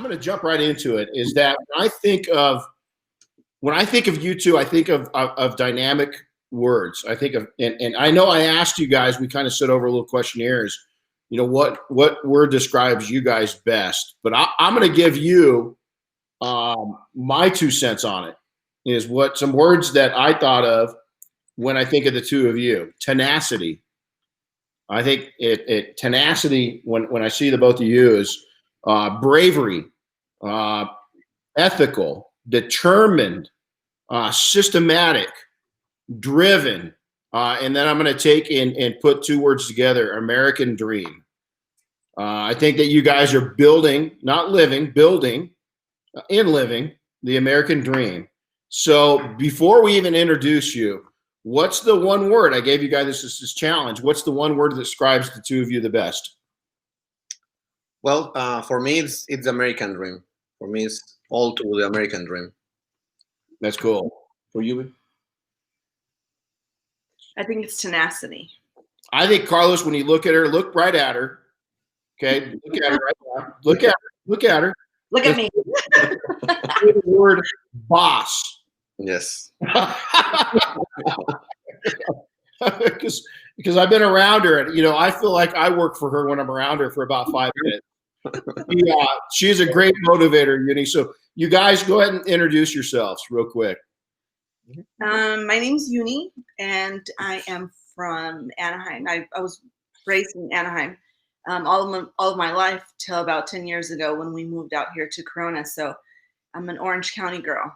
I'm going to jump right into it. Is that when I think of you two, I think of dynamic words. I think of, and I know I asked you guys. We kind of sent over little questionnaires. You know what word describes you guys best? But I'm going to give you my 2 cents on it. Is what some words that I thought of when I think of the two of you. Tenacity. I think tenacity when I see the both of you is bravery, ethical, determined, systematic, driven, and then I'm going to take and put 2 words together: American dream. I think that you guys are building, not living, building, living the American dream. So before we even introduce you, what's the one word? I gave you guys this challenge. What's the one word that describes the two of you the best? Well, for me, it's the American dream. For me, it's all to the American dream. That's cool. For you? I think it's tenacity. I think, Carlos, when you look at her, look right at her. Okay? Look at her right now. Look at her. Look at her. Look at me. The word boss. Yes. Because I've been around her, and I feel like I work for her when I'm around her for about 5 minutes. Yeah, she's a great motivator, Yuni. So you guys go ahead and introduce yourselves real quick. My name's Yuni, and I am from Anaheim. I was raised in Anaheim all of my life till about 10 years ago when we moved out here to Corona. So I'm an Orange County girl.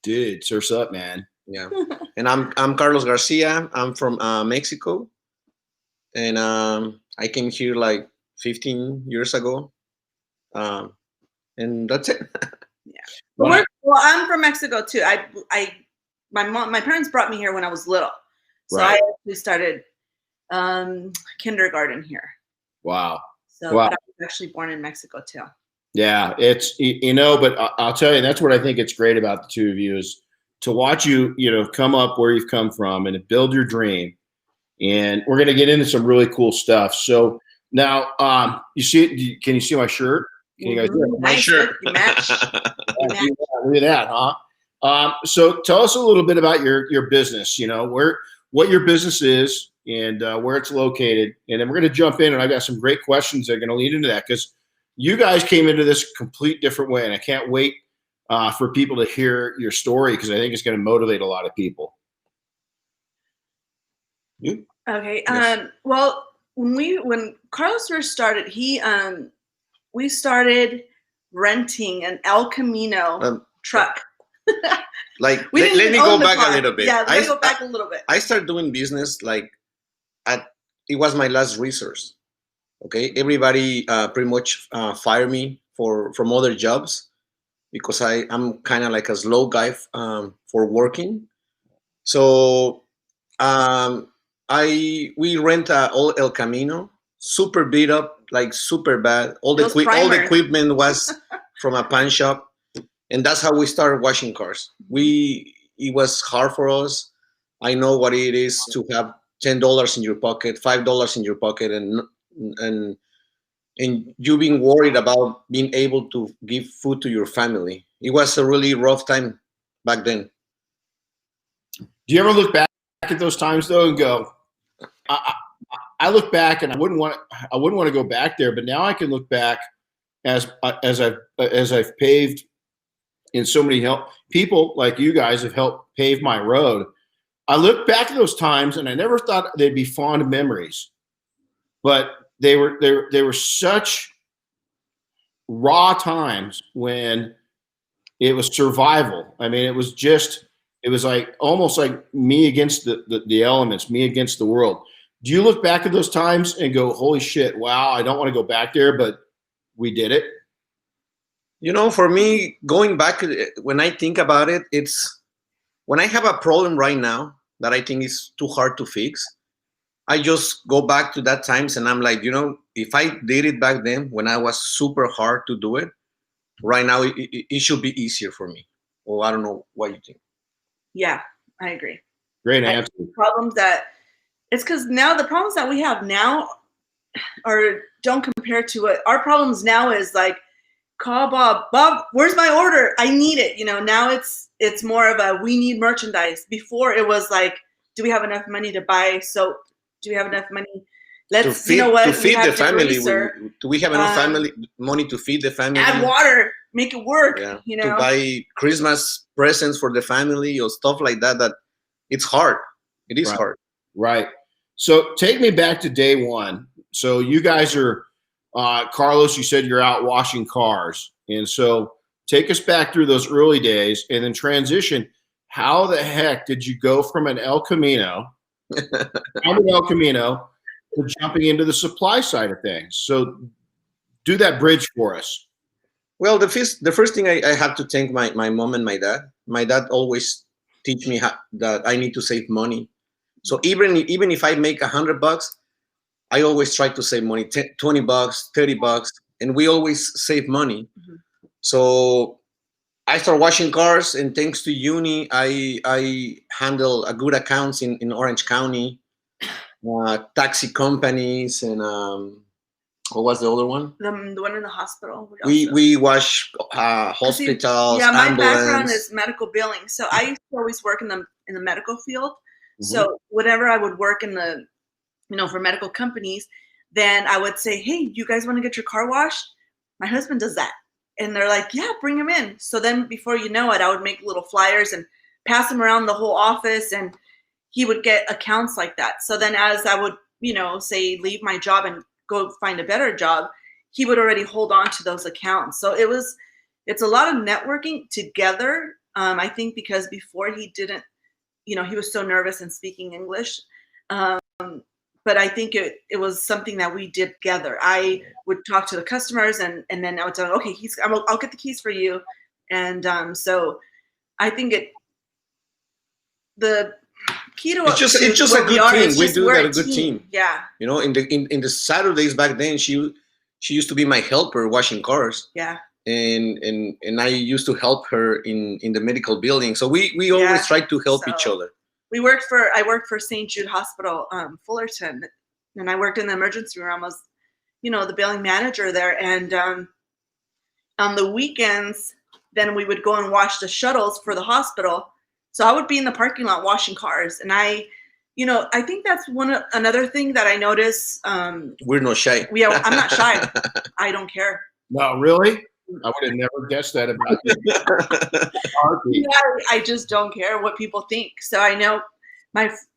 Dude, surf's up, man. Yeah. And I'm Carlos Garcia. I'm from Mexico, and I came here like 15 years ago, and that's it. Yeah. Well, I'm from Mexico too. My parents brought me here when I was little, so right. I actually started kindergarten here. Wow. So wow. But I was actually born in Mexico too. Yeah, it's but I'll tell you, that's what I think it's great about the two of you is to watch you, come up where you've come from and build your dream. And we're going to get into some really cool stuff. So now, can you see my shirt? Can you guys see it? My shirt. You match. Look at that, huh? So tell us a little bit about your business, what your business is and where it's located. And then we're going to jump in, and I've got some great questions that are going to lead into that because you guys came into this a complete different way. And I can't wait for people to hear your story because I think it's going to motivate a lot of people. Okay. Yes. Well, when Carlos first started, we started renting an El Camino truck. Let me go back a little bit. Yeah, let me go back a little bit. I started doing business it was my last resource. Okay, everybody pretty much fired me from other jobs because I'm kind of like a slow guy for working. So we rent old El Camino, super beat up, like super bad. All the equipment was from a pawn shop, and that's how we started washing cars. It was hard for us. I know what it is to have $10 in your pocket, $5 in your pocket, and you being worried about being able to give food to your family. It was a really rough time back then. Do you ever look back at those times though and go, I look back and I wouldn't want to go back there, but now I can look back as I've paved in so many people like you guys have helped pave my road. I look back at those times and I never thought they'd be fond memories, but they were such raw times when it was survival. I mean, it was like almost like me against the elements, me against the world. Do you look back at those times and go, holy shit, wow, I don't want to go back there, but we did it? For me, going back, when I think about it, it's when I have a problem right now that I think is too hard to fix, I just go back to that times and I'm like, if I did it back then when I was super hard to do it, right now it should be easier for me. Or I don't know what you think. Yeah, I agree. Great answer. It's because now the problems that we have now don't compare to what our problems now is like call Bob. Bob, where's my order? I need it. Now it's more of a, we need merchandise. Before it was like, do we have enough money to buy soap? Do we have enough money? To feed the family. Do we have enough money to feed the family? Add water, make it work. Yeah. To buy Christmas presents for the family or stuff like that. That it's hard. It is hard. Right. So take me back to day one. So you guys are, Carlos, you said you're out washing cars. And so take us back through those early days and then transition. How the heck did you go from an El Camino to jumping into the supply side of things? So do that bridge for us. Well, the first thing I have to thank my mom and my dad. My dad always teach me that I need to save money. So even if I make $100, I always try to save money, $20, $30, and we always save money. Mm-hmm. So I start washing cars, and thanks to Yuni, I handle a good accounts in Orange County, taxi companies, and what was the other one? The one in the hospital. We wash hospitals. Yeah, my ambulance. background is medical billing, so I used to always work in the medical field. Mm-hmm. So whenever I would work in the, for medical companies, then I would say, hey, you guys want to get your car washed? My husband does that. And they're like, yeah, bring him in. So then before you know it, I would make little flyers and pass them around the whole office, and he would get accounts like that. So then as I would, say leave my job and go find a better job, he would already hold on to those accounts. So it's a lot of networking together. I think because before he didn't, he was so nervous in speaking English. But I think it was something that we did together. I would talk to the customers, and then I would tell them, okay, I'll get the keys for you. And so I think the key to it's just a good team. We do that a good team. Yeah. In the Saturdays back then, she used to be my helper washing cars. Yeah. And I used to help her in the medical building. So we always try to help each other. I worked for St. Jude Hospital, Fullerton, and I worked in the emergency room. I was, the billing manager there. And on the weekends, then we would go and wash the shuttles for the hospital. So I would be in the parking lot washing cars. And I think that's another thing that I notice. We're not shy. I'm not shy. I don't care. No, really? I would have never guessed that about you. Yeah, I just don't care what people think. So I know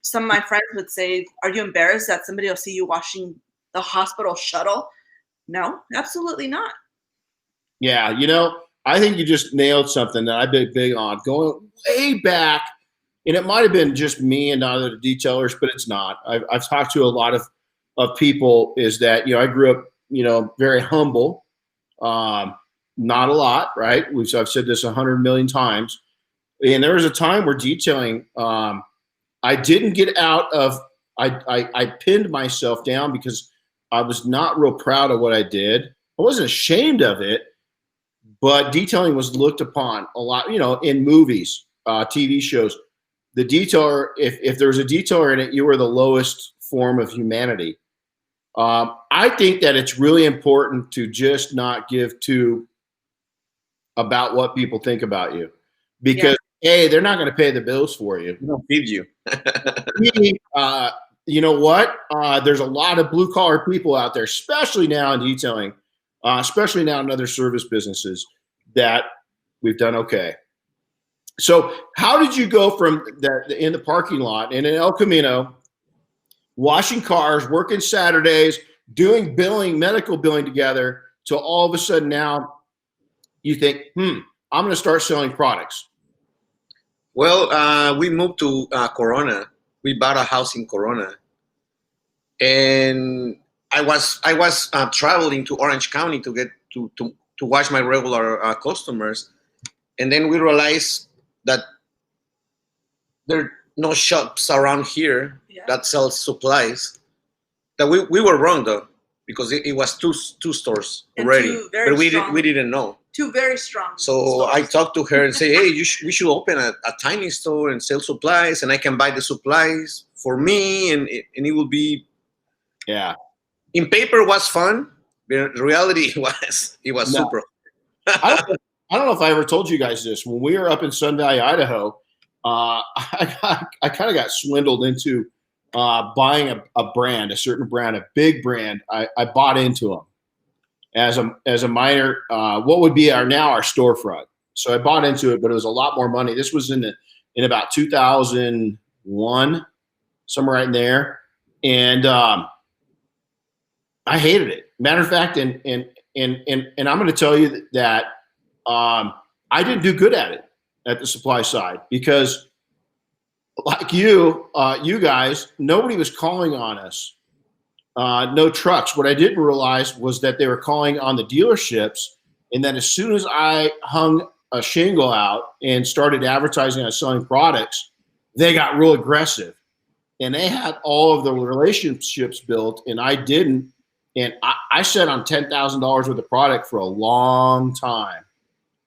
some of my friends would say, are you embarrassed that somebody will see you washing the hospital shuttle? No, absolutely not. Yeah, I think you just nailed something that I've been big on. Going way back, and it might have been just me and not other detailers, but it's not. I've talked to a lot of people, is that, I grew up, very humble. Not a lot, right? I've said this 100 million times. And there was a time where detailing, I didn't get out of, I pinned myself down because I was not real proud of what I did. I wasn't ashamed of it, but detailing was looked upon a lot, in movies, TV shows. The detailer, if there was a detailer in it, you were the lowest form of humanity. I think that it's really important to just not give two about what people think about you, because A, they're not going to pay the bills for you. They don't feed you. B, you know what? There's a lot of blue collar people out there, especially now in detailing, especially now in other service businesses, that we've done okay. So how did you go from that in the parking lot in El Camino, washing cars, working Saturdays, doing billing, medical billing together, to all of a sudden now you think, I'm going to start selling products? Well, we moved to Corona. We bought a house in Corona, and I was traveling to Orange County to get to watch my regular customers, and then we realized that there are no shops around here that sells supplies. That we were wrong though, because it was two stores already, but we didn't know. Two very strong. So stores. I talked to her and say, hey, we should open a tiny store and sell supplies, and I can buy the supplies for me, and it will be. Yeah. In paper was fun, but in reality it was super. I don't know if I ever told you guys this. When we were up in Sun Valley, Idaho, I kind of got swindled into buying a certain brand, a big brand. I bought into them as a minor, what would be our storefront. So I bought into it, but it was a lot more money. This was in about 2001, somewhere right in there, and I hated it. Matter of fact, and I'm going to tell you that I didn't do good at it at the supply side because, like you guys, nobody was calling on us. No trucks. What I didn't realize was that they were calling on the dealerships, and then as soon as I hung a shingle out and started advertising on selling products, they got real aggressive, and they had all of the relationships built, and I didn't. And I sat on $10,000 worth of product for a long time,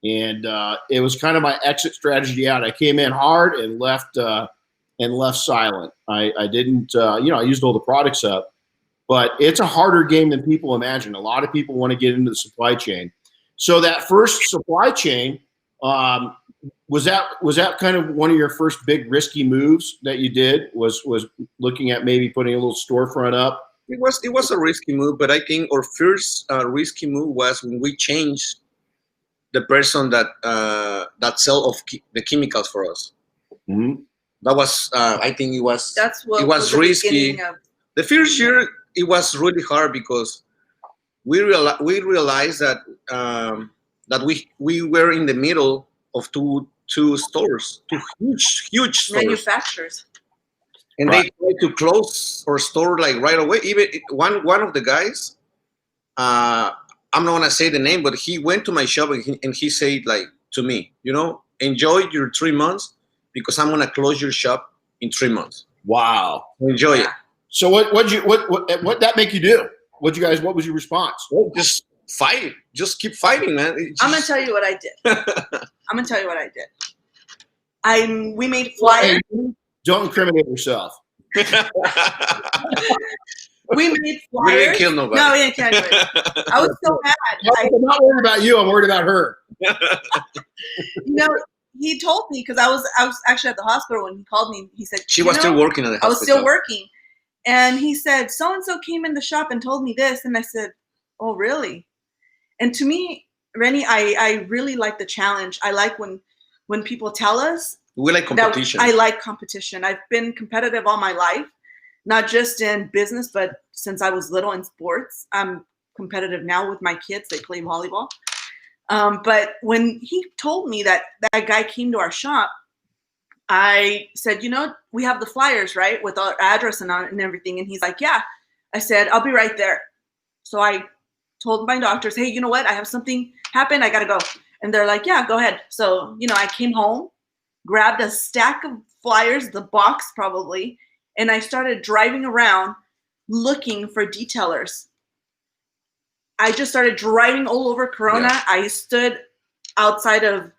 and it was kind of my exit strategy out. I came in hard and left silent. I didn't, I used all the products up. But it's a harder game than people imagine. A lot of people want to get into the supply chain. So that first supply chain, was that kind of one of your first big risky moves that you did? Was looking at maybe putting a little storefront up? It was a risky move, but I think our first risky move was when we changed the person that sell the chemicals for us. Mm-hmm. That was I think it was risky. The first year. It was really hard because we realized that we were in the middle of two stores, two huge stores. Manufacturers. And they tried to close our store like right away. Even one of the guys, I'm not gonna say the name, but he went to my shop and he said like to me, enjoy your 3 months because I'm gonna close your shop in 3 months. Wow. Enjoy it. So what that make you do? What was your response? Well, just fight. Just keep fighting, man. I'm gonna tell you what I did. We made flyers. Don't incriminate yourself. We made flyers. We didn't kill nobody. No, we didn't kill anybody. I was so mad. I'm not worried about you. I'm worried about her. He told me because I was actually at the hospital when he called me. He said she was still working at the hospital. I was still working. And he said, so-and-so came in the shop and told me this. And I said, oh, really? And to me, Renny, I really like the challenge. I like when people tell us. We like competition. I like competition. I've been competitive all my life, not just in business, but since I was little in sports. I'm competitive now with my kids. They play volleyball. But when he told me that guy came to our shop, I said, we have the flyers, right, with our address and everything. And he's like, yeah. I said, I'll be right there. So I told my doctors, hey, you know what? I have something happen. I got to go. And they're like, yeah, go ahead. So, I came home, grabbed a stack of flyers, the box probably, and I started driving around looking for detailers. I just started driving all over Corona. Yeah. I stood outside of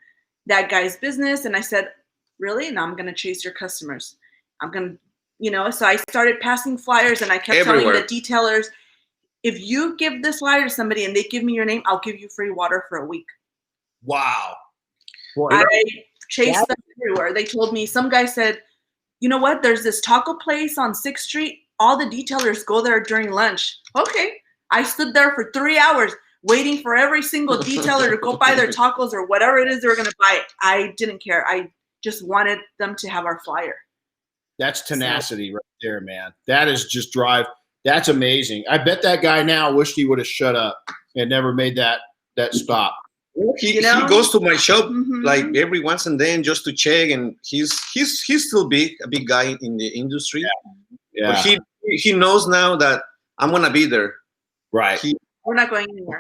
that guy's business and I said, really? No, I'm going to chase your customers. I'm going to, so I started passing flyers and I kept telling the detailers, if you give this flyer to somebody and they give me your name, I'll give you free water for a week. Wow. Boy, I chased them everywhere. They told me, some guy said, you know what? There's this taco place on 6th Street. All the detailers go there during lunch. Okay. I stood there for 3 hours waiting for every single detailer to go buy their tacos or whatever it is they were going to buy. I didn't care. I just wanted them to have our flyer. That's tenacity right there, man. That is just drive. That's amazing. I bet that guy now wished he would have shut up and never made that stop. He goes to my shop like every once and then just to check, and he's still a big guy in the industry. Yeah. But he knows now that I'm gonna be there. Right. We're not going anywhere.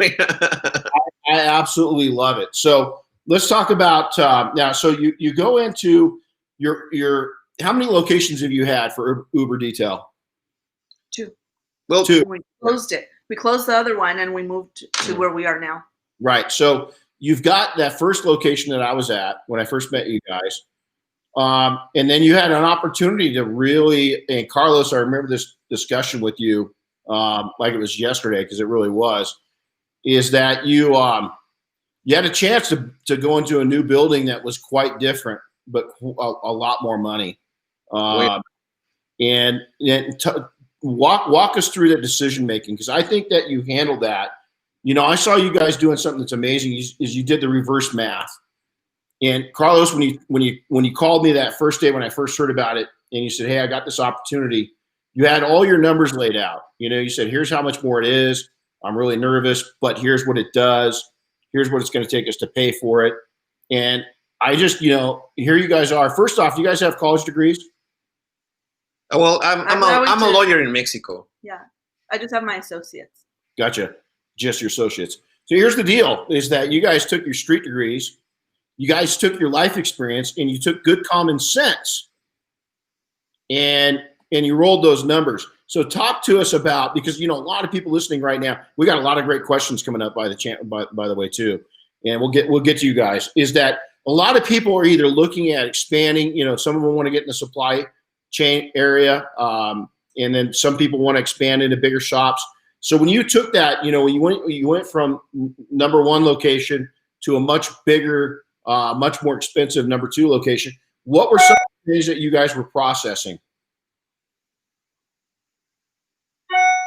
I absolutely love it. So let's talk about now. So you go into your how many locations have you had for Uber Detail? 2. Well, 2. We closed it. We closed the other one and we moved to where we are now. Right. So you've got that first location that I was at when I first met you guys. And then you had an opportunity to really, and Carlos, I remember this discussion with you like it was yesterday, because it really was, is that you you had a chance to go into a new building that was quite different, but a lot more money. And walk us through that decision making, because I think that you handled that. You know, I saw you guys doing something that's amazing. Is you did the reverse math. And Carlos, when you called me that first day when I first heard about it, and you said, "Hey, I got this opportunity," you had all your numbers laid out. You know, you said, "Here's how much more it is. I'm really nervous, but here's what it does. Here's what it's going to take us to pay for it." And I just, you know, here you guys are. First off, do you guys have college degrees? Well, I'm a lawyer in Mexico. Yeah, I just have my associates. Gotcha, just your associates. So here's the deal: is that you guys took your street degrees, you guys took your life experience, and you took good common sense, and you rolled those numbers. So talk to us about, because you know a lot of people listening right now. We got a lot of great questions coming up by the way too, and we'll get to you guys. Is that a lot of people are either looking at expanding? You know, some of them want to get in the supply chain area, and then some people want to expand into bigger shops. So when you took that, you know, you went from number one location to a much bigger, much more expensive number two location. What were some of the things that you guys were processing?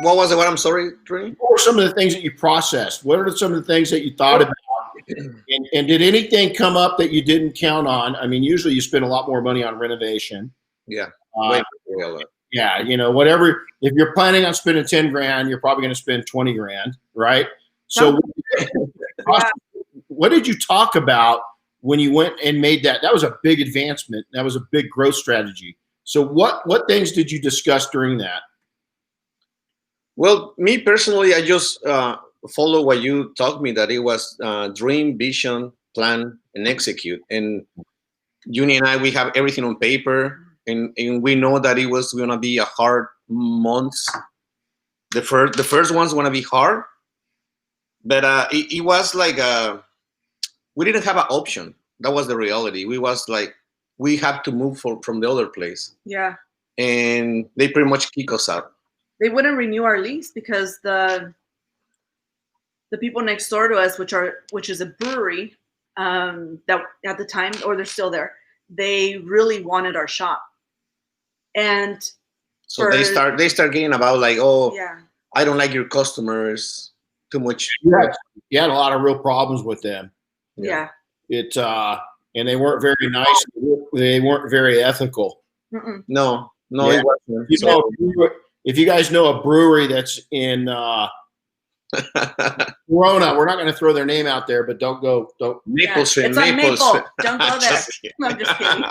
What was it? What? I'm sorry, Renny? What were some of the things that you processed? What are some of the things that you thought about? And did anything come up that you didn't count on? I mean, usually you spend a lot more money on renovation. Yeah. Yeah, you know, whatever. If you're planning on spending 10 grand, you're probably going to spend 20 grand, right? So, what did you talk about when you went and made that? That was a big advancement. That was a big growth strategy. So, what things did you discuss during that? Well, me personally, I just follow what you taught me, that it was dream, vision, plan, and execute. And Yuni and I, we have everything on paper. And we know that it was going to be a hard months. The first one's going to be hard, but it was like we didn't have an option. That was the reality. We was like, we have to move from the other place. Yeah. And they pretty much kick us out. They wouldn't renew our lease because the people next door to us, which is a brewery, that at the time, or they're still there, they really wanted our shop. And so they start getting about like, oh, yeah, I don't like your customers too much. Yeah, you had a lot of real problems with them. Yeah. And they weren't very nice. They weren't very ethical. Mm-mm. No, yeah. It wasn't. You know, if you guys know a brewery that's in Corona, we're not going to throw their name out there, but don't Maple Street. It's on Maple. Don't go there. I'm just kidding.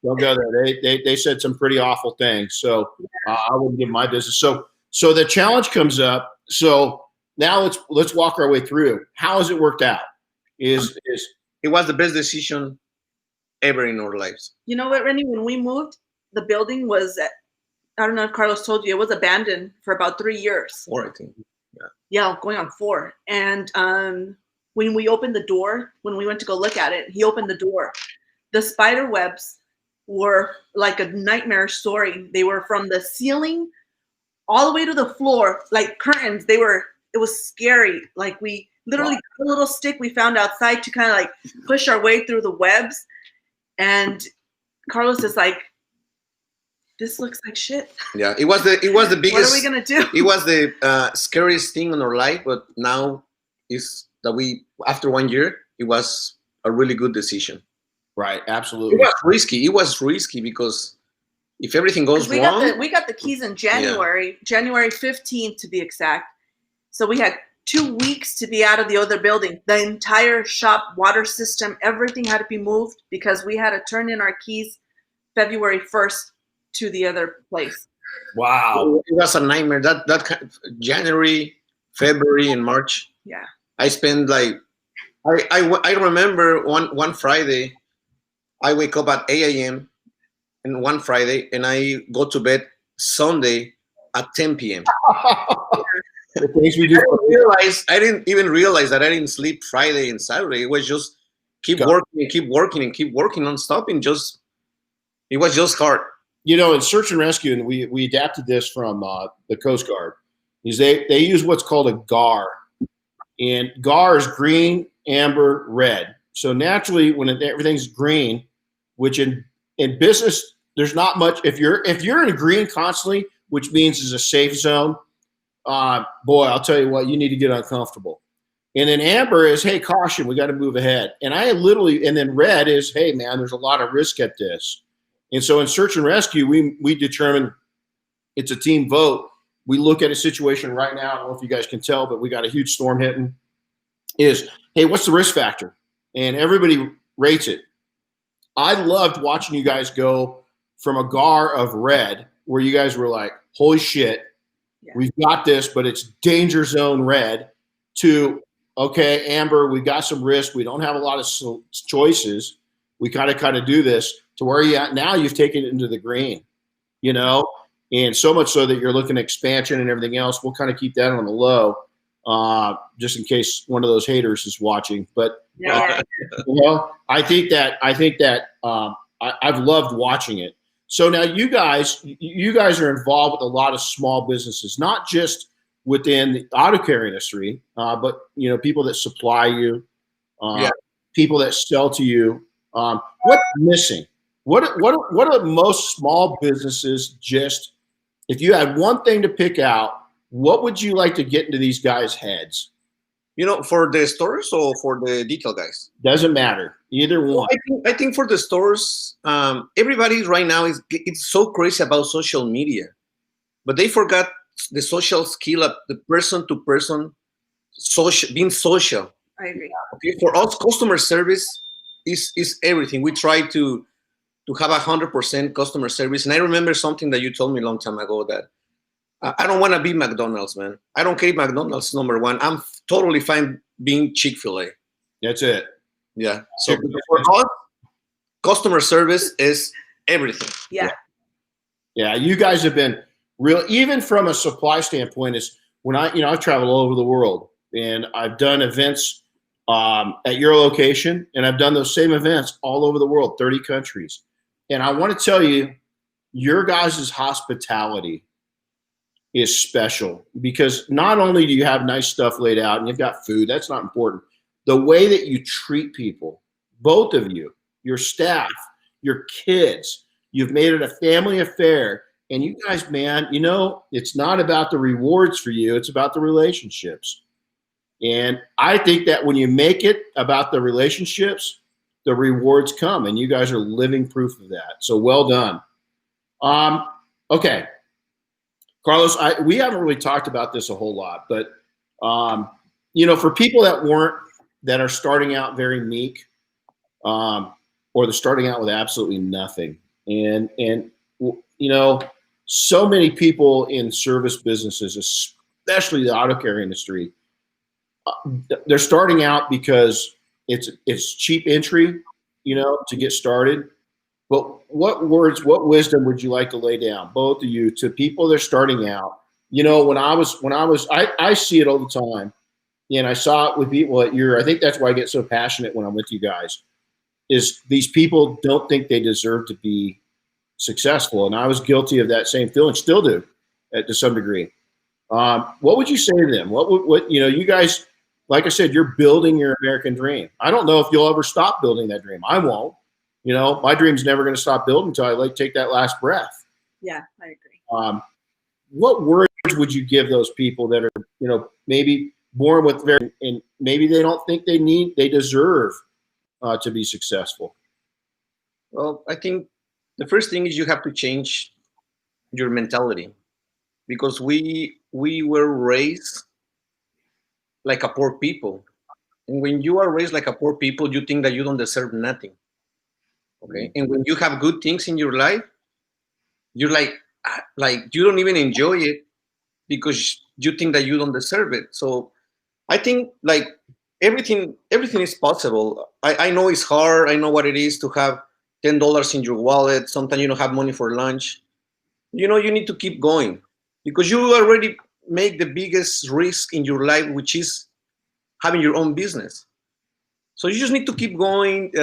Don't go there. They said some pretty awful things. So I wouldn't give my business. So the challenge comes up. So now let's walk our way through. How has it worked out? It was the best decision ever in our lives. You know what, Renny? When we moved, the building was, I don't know if Carlos told you, it was abandoned for about 3 years. 4, I think. Yeah, going on 4. And when we opened the door, when we went to go look at it, he opened the door. The spider webs were like a nightmare story. They were from the ceiling all the way to the floor, like curtains. It was scary. Like we literally got a little stick we found outside to kind of like push our way through the webs. And Carlos is like, this looks like shit. Yeah, it was the biggest. What are we gonna do? It was the scariest thing in our life, but now is that after 1 year, it was a really good decision. Right, absolutely. It was risky because if everything goes wrong, we got the keys in January, January 15th to be exact. So we had 2 weeks to be out of the other building. The entire shop, water system, everything had to be moved because we had to turn in our keys February 1st to the other place. Wow, it was a nightmare. That kind of January, February, and March. Yeah, I spent like I remember one Friday. I wake up at 8 a.m. and one Friday, and I go to bed Sunday at 10 p.m. The things we do. I didn't even realize that I didn't sleep Friday and Saturday. It was just keep working non-stop, and it was just hard. You know, in search and rescue, and we adapted this from the Coast Guard, is they use what's called a GAR, and GAR is green, amber, red. So naturally, when everything's green, which in business, there's not much. If you're in green constantly, which means is a safe zone, boy, I'll tell you what, you need to get uncomfortable. And then amber is, hey, caution, we got to move ahead. And then red is, hey, man, there's a lot of risk at this. And so in search and rescue, we determine it's a team vote. We look at a situation right now. I don't know if you guys can tell, but we got a huge storm hitting. Is, hey, what's the risk factor? And everybody rates it. I loved watching you guys go from a GAR of red, where you guys were like, holy shit, we've got this, but it's danger zone red, to, okay, amber, we got some risk. We don't have a lot of choices. We kind of do this, to where you at now. You've taken it into the green, and so much so that you're looking at expansion and everything else. We'll kind of keep that on the low, just in case one of those haters is watching. But I think that I've loved watching it. So now you guys are involved with a lot of small businesses, not just within the auto care industry, but people that supply you, people that sell to you. What's missing? What are most small businesses just? If you had one thing to pick out, what would you like to get into these guys' heads? For the stores or for the detail guys? Doesn't matter. Either one. I think for the stores, everybody right now it's so crazy about social media, but they forgot the social skill of the person-to-person being social. I agree. Okay, for us, customer service is everything. We try to have 100% customer service. And I remember something that you told me a long time ago, that I don't want to be McDonald's, man. I don't care if McDonald's is number one. I'm totally fine being Chick-fil-A. That's it. Yeah. So for us, customer service is everything. Yeah. Yeah. You guys have been real, even from a supply standpoint. Is when I've traveled all over the world, and I've done events at your location, and I've done those same events all over the world, 30 countries. And I want to tell you, your guys' hospitality is special, because not only do you have nice stuff laid out and you've got food, that's not important. The way that you treat people, both of you, your staff, your kids, you've made it a family affair. And you guys, man, it's not about the rewards for you. It's about the relationships. And I think that when you make it about the relationships, the rewards come, and you guys are living proof of that. So well done. Okay. Carlos, we haven't really talked about this a whole lot, but for people that are starting out very meek, or they're starting out with absolutely nothing, and so many people in service businesses, especially the auto care industry, they're starting out because it's cheap entry, to get started. But what wisdom would you like to lay down, both of you, to people that are starting out? I see it all the time, and I saw it with people at I think that's why I get so passionate when I'm with you guys, is these people don't think they deserve to be successful. And I was guilty of that same feeling, still do, to some degree. What would you say to them? What you guys, like I said, you're building your American dream. I don't know if you'll ever stop building that dream. I won't. My dream's never going to stop building until I take that last breath. Yeah, I agree. What words would you give those people that are, maybe born with and maybe they don't think they deserve to be successful? Well, I think the first thing is you have to change your mentality, because we were raised like a poor people. And when you are raised like a poor people, you think that you don't deserve nothing. Okay. And when you have good things in your life, you're like you don't even enjoy it, because you think that you don't deserve it. So I think everything is possible. I know it's hard. I know what it is to have $10 in your wallet. Sometimes you don't have money for lunch. You need to keep going, because you already make the biggest risk in your life, which is having your own business. So you just need to keep going.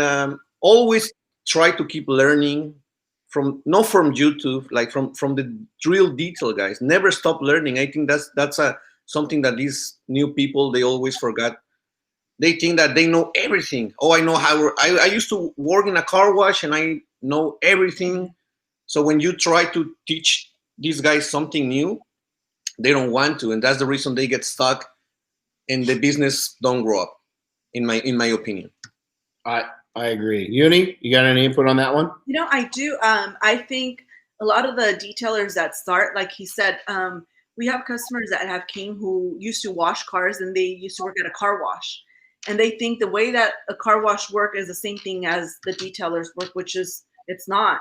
Always try to keep learning not from YouTube, from the real detail guys. Never stop learning. I think that's something that these new people, they always forgot. They think that they know everything. Oh, I know how. I used to work in a car wash, and I know everything. So when you try to teach these guys something new, they don't want to, and that's the reason they get stuck, and the business don't grow up. In my opinion. I agree. Yuni, you got any input on that one? I do. I think a lot of the detailers that start, like he said, we have customers that have came who used to wash cars and they used to work at a car wash. And they think the way that a car wash work is the same thing as the detailers work, which is, it's not.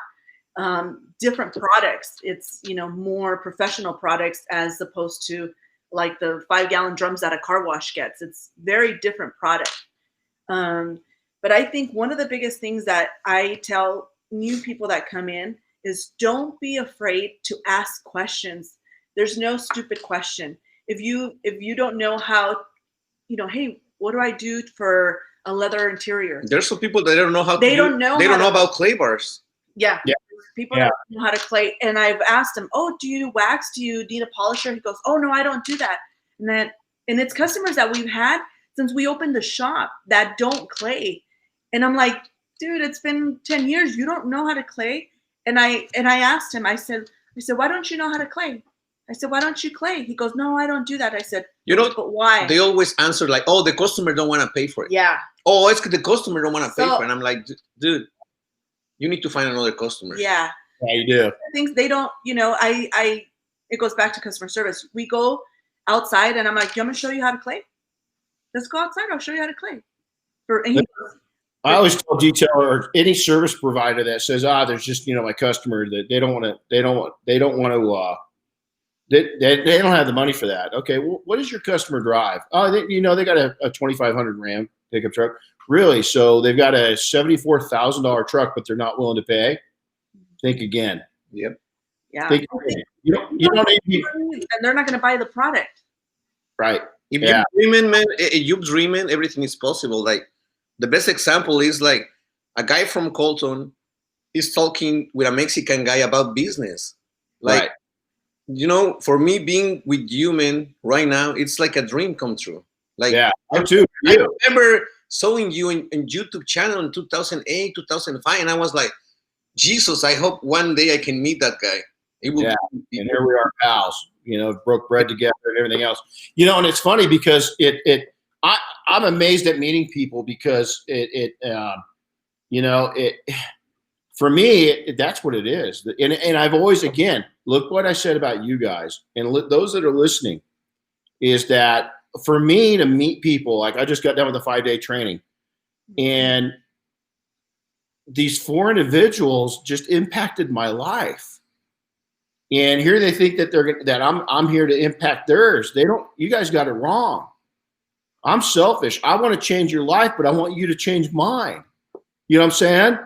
Different products. It's, more professional products as opposed to like the 5-gallon drums that a car wash gets. It's very different product. But I think one of the biggest things that I tell new people that come in is don't be afraid to ask questions. There's no stupid question. If you don't know how, hey, what do I do for a leather interior? There's some people that don't know how. They don't know about clay bars. Yeah. People don't know how to clay. And I've asked him, oh, do you do wax? Do you need a polisher? He goes, oh no, I don't do that. And it's customers that we've had since we opened the shop that don't clay. And I'm like, dude, it's been 10 years. You don't know how to clay? And I asked him, I said, why don't you know how to clay? I said, why don't you clay? He goes, no, I don't do that. I said, but why? They always answer like, oh, the customer don't want to pay for it. Yeah. Oh, it's the customer don't want to pay for it. And I'm like, dude, you need to find another customer. Yeah. Yeah, you do. Things they don't, it goes back to customer service. We go outside and I'm like, you want me to show you how to clay? Let's go outside. I'll show you how to clay. I always tell detailer or any service provider that says, there's just, my customer that they don't have the money for that. Okay. Well, what does your customer drive? Oh, they got a 2,500 Ram pickup truck. Really? So they've got a $74,000 truck, but they're not willing to pay. Think again. Yep. Yeah. Think again. You don't need and they're not going to buy the product. Right. If you're dreaming, man, you dreaming, everything is possible. Like the best example is like a guy from Colton is talking with a Mexican guy about business. Like, for me being with you, man, right now, it's like a dream come true. Like, yeah, I too. I remember showing you in YouTube channel in 2008, 2005, and I was like, Jesus, I hope one day I can meet that guy. And here we are, pals. Broke bread together and everything else. And it's funny because I'm amazed at meeting people because for me, that's what it is. And I've always, again, look what I said about you guys and those that are listening is that for me to meet people, like I just got done with a 5-day training and these 4 individuals just impacted my life. And here they think that I'm here to impact theirs. You guys got it wrong. I'm selfish. I want to change your life, but I want you to change mine. You know what I'm saying?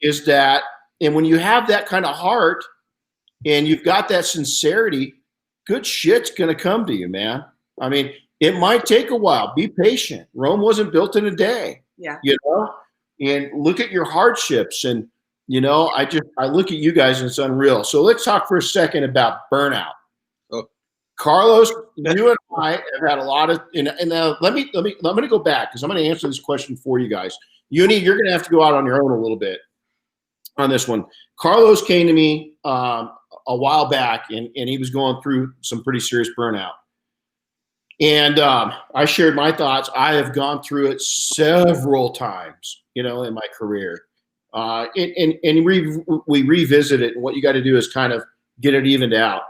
Is that, and when you have that kind of heart and you've got that sincerity, good shit's going to come to you, man. I mean, it might take a while. Be patient. Rome wasn't built in a day. Yeah. And look at your hardships. And, I look at you guys and it's unreal. So let's talk for a second about burnout. Oh. Carlos, you and I have had a lot of, and let me go back because I'm going to answer this question for you guys. Yuni, you're going to have to go out on your own a little bit on this one. Carlos came to me a while back and he was going through some pretty serious burnout. And I shared my thoughts. I have gone through it several times, in my career. And we revisit it. And what you got to do is kind of get it evened out.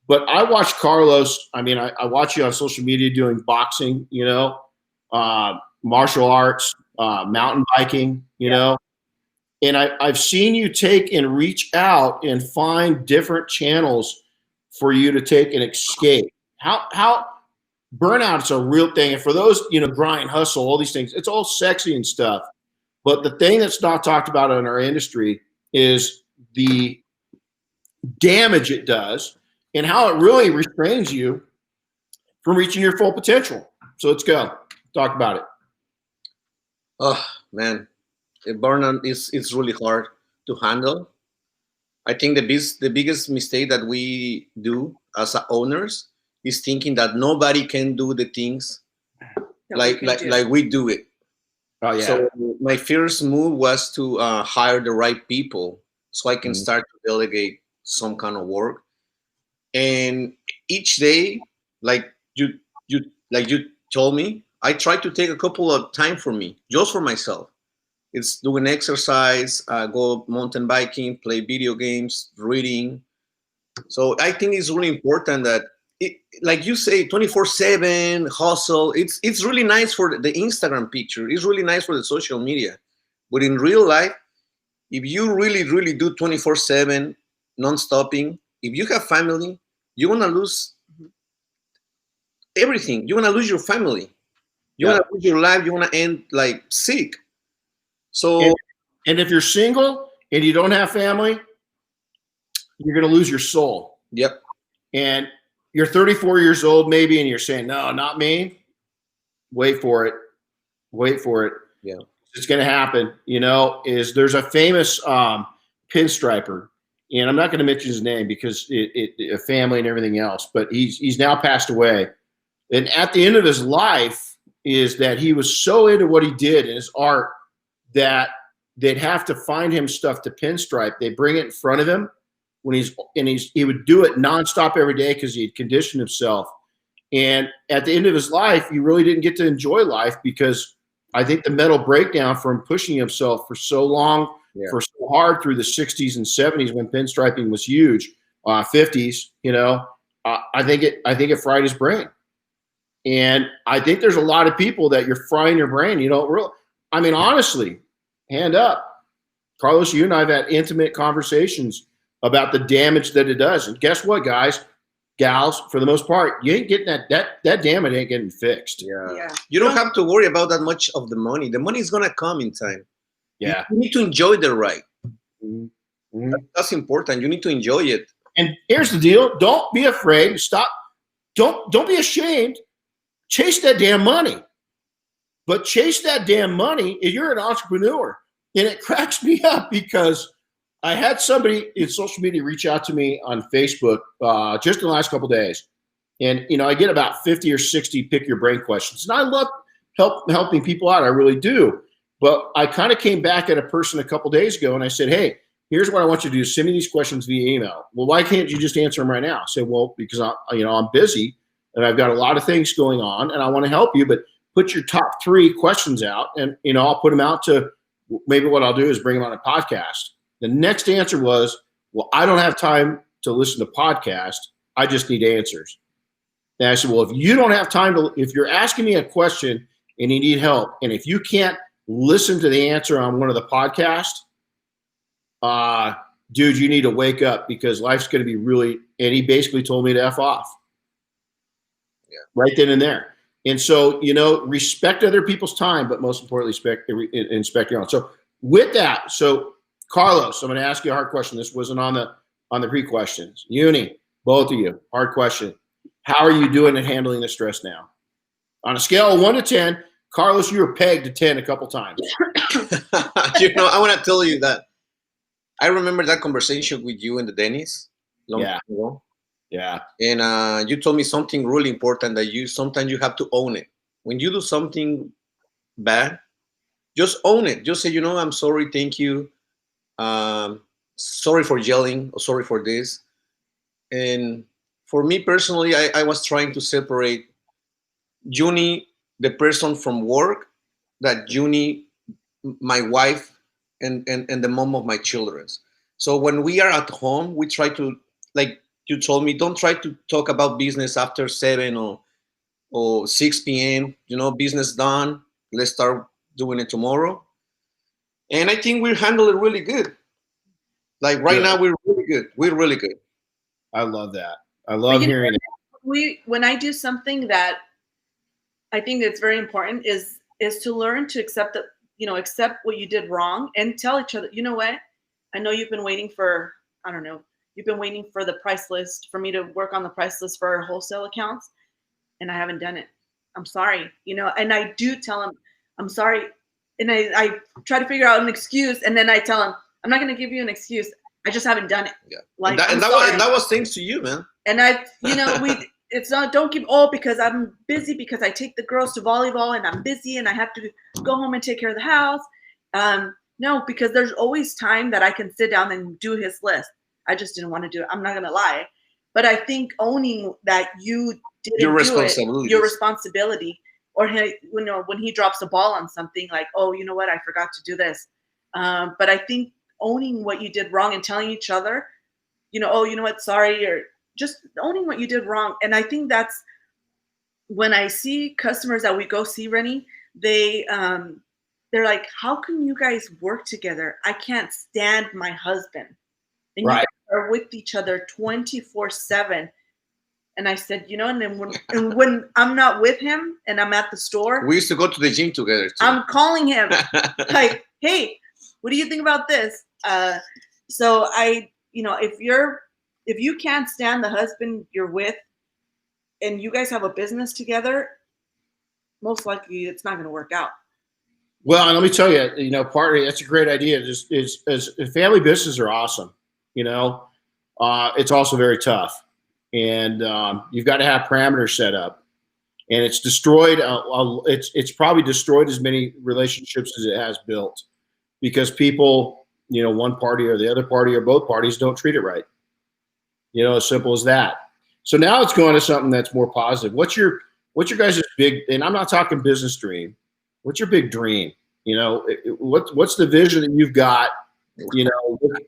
But I watched Carlos. I mean, I watch you on social media doing boxing, martial arts, mountain biking, and I've seen you take and reach out and find different channels for you to take and escape. How burnout's a real thing. And for those, grind, hustle, all these things, it's all sexy and stuff. But the thing that's not talked about in our industry is the damage it does and how it really restrains you from reaching your full potential. So let's go. Talk about it. Oh, man. The burnout it's really hard to handle. I think the biggest mistake that we do as owners is thinking that nobody can do the things like we do it. Oh yeah. So my first move was to hire the right people so I can start to delegate some kind of work. And each day, like you told me, I try to take a couple of time for me, just for myself. It's doing exercise, go mountain biking, play video games, reading. So I think it's really important that, like you say, 24/7 hustle. It's really nice for the Instagram picture. It's really nice for the social media. But in real life, if you really do 24/7 non-stopping, if you have family, you're gonna lose everything. You're gonna lose your family. You're gonna lose your life. You're gonna end like sick. So, and if you're single and you don't have family, you're going to lose your soul. Yep. And you're 34 years old maybe, and you're saying, no, not me. Wait for it. Wait for it. Yeah. It's going to happen. There's a famous pinstriper, and I'm not going to mention his name because a family and everything else, but he's now passed away. And at the end of his life is that he was so into what he did in his art that they'd have to find him stuff to pinstripe. They bring it in front of him he would do it nonstop every day because he had conditioned himself. And at the end of his life, he really didn't get to enjoy life because I think the mental breakdown from pushing himself for so long, for so hard through the 60s and 70s when pinstriping was huge, 50s, I think it fried his brain. And I think there's a lot of people that you're frying your brain. You don't really, honestly, hand up. Carlos, you and I have had intimate conversations about the damage that it does. And guess what, guys, gals, for the most part, you ain't getting that damage ain't getting fixed. Yeah. You don't have to worry about that much of the money. The money is going to come in time. Yeah. You need to enjoy the ride. Mm-hmm. That's important. You need to enjoy it. And here's the deal. Don't be afraid. Stop. Don't be ashamed. Chase that damn money. But chase that damn money if you're an entrepreneur. And it cracks me up because I had somebody in social media reach out to me on Facebook just in the last couple of days. And, I get about 50 or 60 pick your brain questions. And I love helping people out. I really do. But I kind of came back at a person a couple of days ago and I said, hey, here's what I want you to do. Send me these questions via email. Well, why can't you just answer them right now? I said, well, because I'm busy and I've got a lot of things going on and I want to help you, but put your top 3 questions out and, I'll put them out to, maybe what I'll do is bring them on a podcast. The next answer was, well, I don't have time to listen to podcasts. I just need answers. And I said, well, if you don't have time if you're asking me a question and you need help, and if you can't listen to the answer on one of the podcasts, dude, you need to wake up because life's going to be really, and he basically told me to F off. Yeah. Right then and there. And so, respect other people's time, but most importantly, inspect your own. So with that, Carlos, I'm going to ask you a hard question. This wasn't on the pre-questions. Yuni, both of you, hard question. How are you doing at handling the stress now? On a scale of 1 to 10, Carlos, you were pegged to 10 a couple times. I want to tell you that I remember that conversation with you and the Dennis long time ago. Yeah. And you told me something really important that sometimes you have to own it. When you do something bad, just own it. Just say, I'm sorry, thank you. Sorry for yelling, or sorry for this. And for me personally, I was trying to separate Yuni, the person from work, that Yuni, my wife, and the mom of my children. So when we are at home, we try to, like you told me, don't try to talk about business after 7 or 6 p.m. Business done. Let's start doing it tomorrow. And I think we handle it really good. Like right now, we're really good. We're really good. I love that. I love hearing it. When I do something that I think that's very important is to learn to accept that, accept what you did wrong and tell each other, you know what? I know you've been waiting for, you've been waiting for the price list, for me to work on the price list for our wholesale accounts, and I haven't done it. I'm sorry, and I do tell them, I'm sorry. And I try to figure out an excuse, and then I tell them, I'm not going to give you an excuse. I just haven't done it. Yeah. Like, and that was thanks to you, man. And it's not, don't keep, oh, because I'm busy because I take the girls to volleyball and I'm busy and I have to go home and take care of the house. No, because there's always time that I can sit down and do his list. I just didn't want to do it. I'm not going to lie. But I think owning that you didn't do it, your responsibility, or when he drops the ball on something like, oh, you know what, I forgot to do this. But I think owning what you did wrong and telling each other, oh, you know what, sorry, or just owning what you did wrong. And I think that's when I see customers that we go see, Renny, they're like, how can you guys work together? I can't stand my husband. And right. You are with each other 24/7. And I said, and then when I'm not with him and I'm at the store. We used to go to the gym together too. I'm calling him like, hey, what do you think about this? So if you can't stand the husband you're with and you guys have a business together, most likely it's not going to work out. Well, and let me tell you, that's a great idea. Is family businesses are awesome. It's also very tough. And you've got to have parameters set up. And it's destroyed. It's probably destroyed as many relationships as it has built because people, one party or the other party or both parties don't treat it right. As simple as that. So now it's going to something that's more positive. What's your guys' big, and I'm not talking business dream. What's your big dream? What's the vision that you've got,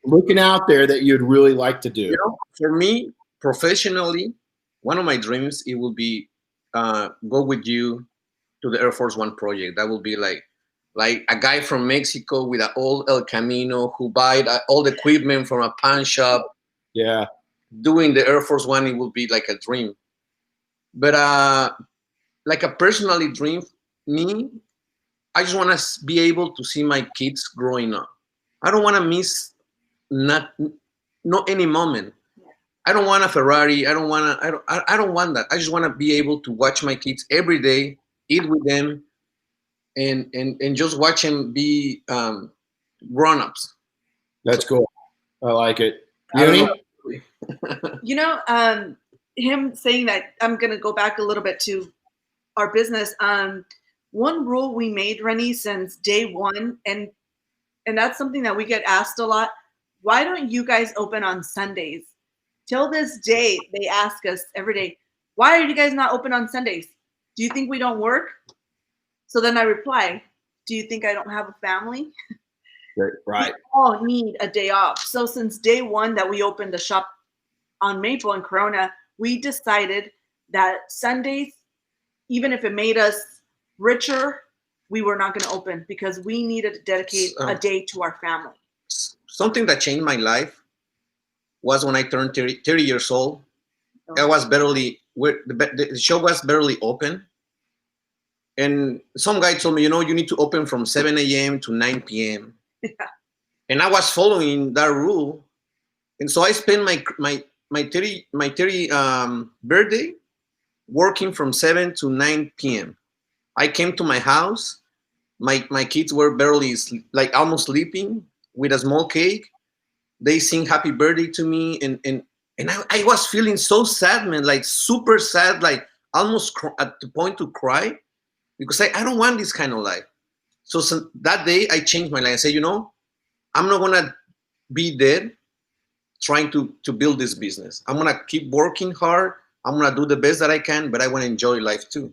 looking out there that you'd really like to do? For me, professionally, one of my dreams, it will be go with you to the Air Force One project. That will be like a guy from Mexico with an old El Camino who buy all the equipment from a pawn shop. Yeah. Doing the Air Force One, it will be like a dream. But like a personally dream, me, I just want to be able to see my kids growing up. I don't want to miss not any moment. I don't want a Ferrari. I don't want that. I just want to be able to watch my kids every day, eat with them, and just watch them be grown-ups. That's cool. I like it. Him saying that, I'm going to go back a little bit to our business. One rule we made, Renny, since day one, and that's something that we get asked a lot. Why don't you guys open on Sundays? Till this day, they ask us every day, why are you guys not open on Sundays? Do you think we don't work? So then I reply, do you think I don't have a family? Right. We all need a day off. So since day one that we opened the shop on Maple and Corona, we decided that Sundays, even if it made us richer, we were not going to open because we needed to dedicate a day to our family. Something that changed my life was when I turned 30 years old. I was barely, the shop was barely open. And some guy told me, you need to open from 7 a.m. to 9 p.m. Yeah. And I was following that rule. And so I spent my 30 birthday working from 7 to 9 p.m. I came to my house. My kids were barely, almost sleeping with a small cake. They sing happy birthday to me. And I was feeling so sad, man, super sad, almost at the point to cry because I don't want this kind of life. So that day I changed my life. I said, I'm not going to be dead trying to build this business. I'm going to keep working hard. I'm going to do the best that I can, but I want to enjoy life too.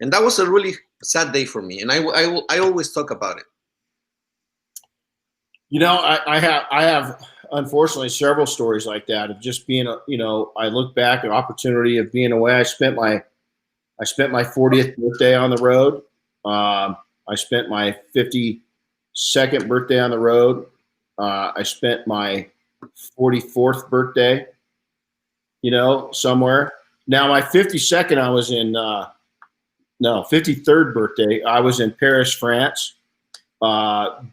And that was a really sad day for me. And I always talk about it. I have unfortunately several stories like that of just being, I look back at opportunity of being away. I spent my 40th birthday on the road. I spent my 52nd birthday on the road. I spent my 44th birthday, somewhere. Now my 52nd, I was in, 53rd birthday, I was in Paris, France,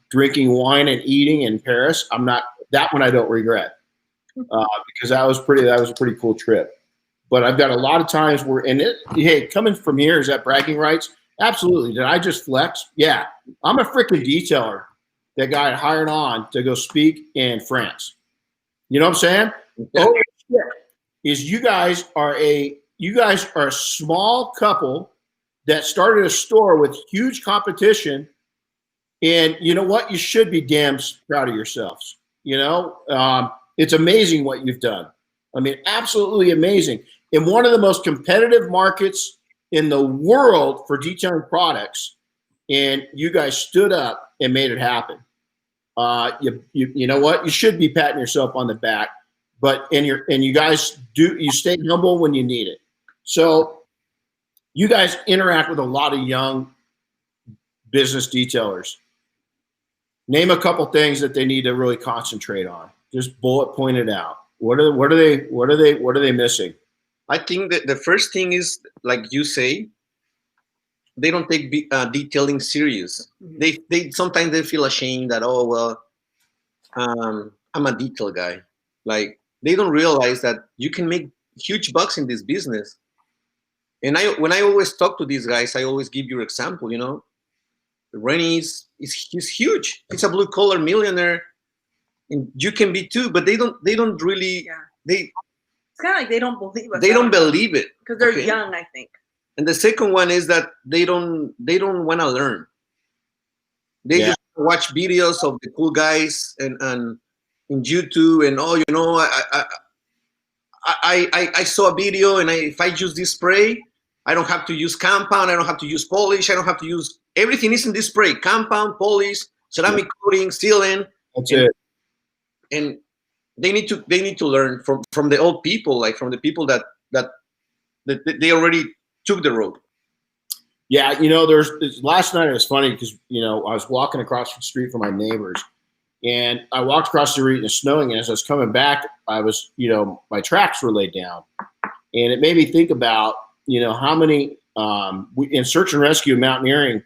drinking wine and eating in Paris. That one I don't regret because that was a pretty cool trip. But I've got a lot of times where, hey, coming from here, is that bragging rights? Absolutely. Did I just flex? Yeah. I'm a freaking detailer that got hired on to go speak in France. You know what I'm saying? Yeah. Oh, shit. Is you guys are a you guys are a small couple that started a store with huge competition, and you know what? You should be damn proud of yourselves. It's amazing what you've done. I mean, absolutely amazing. In one of the most competitive markets in the world for detailing products, and you guys stood up and made it happen. You know what? You should be patting yourself on the back, and you guys you stay humble when you need it. So you guys interact with a lot of young business detailers. Name a couple things that they need to really concentrate on. Just bullet point it out. What are they missing? I think that the first thing is, like you say, they don't take detailing serious. Mm-hmm. They sometimes they feel ashamed that, oh well, I'm a detail guy. Like, they don't realize that you can make huge bucks in this business. And when I always talk to these guys, I always give your example. Renny he's huge. He's a blue collar millionaire, and you can be too. But they don't really. Yeah. It's kind of like they don't believe us. They don't believe it because they're young, I think. And the second one is that they don't want to learn. They just watch videos of the cool guys and in YouTube, and I saw a video, and if I use this spray, I don't have to use compound, I don't have to use polish, I don't have to use, everything is in this spray: compound, polish, ceramic coating, sealant. That's it. And they need to learn from the old people, like from the people that they already took the road. Yeah, there's last night it was funny because I was walking across the street from my neighbors, and I walked across the street and it's snowing, and as I was coming back, I was my tracks were laid down, and it made me think about how many in search and rescue and mountaineering,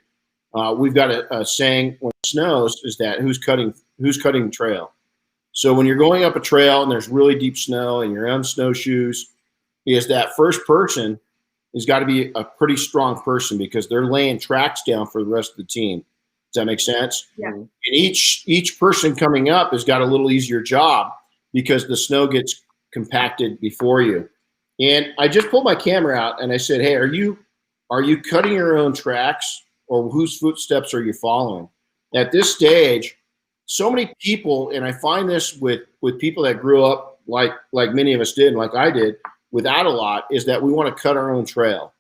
we've got a saying when it snows, is that who's cutting the trail. So when you're going up a trail and there's really deep snow and you're on snowshoes, is that first person has got to be a pretty strong person because they're laying tracks down for the rest of the team. Does that make sense? Yeah. And each person coming up has got a little easier job because the snow gets compacted before you. And I just pulled my camera out and I said, hey, are you cutting your own tracks, or whose footsteps are you following? At this stage, so many people, and I find this with people that grew up like many of us did, and like I did, without a lot, is that we want to cut our own trail.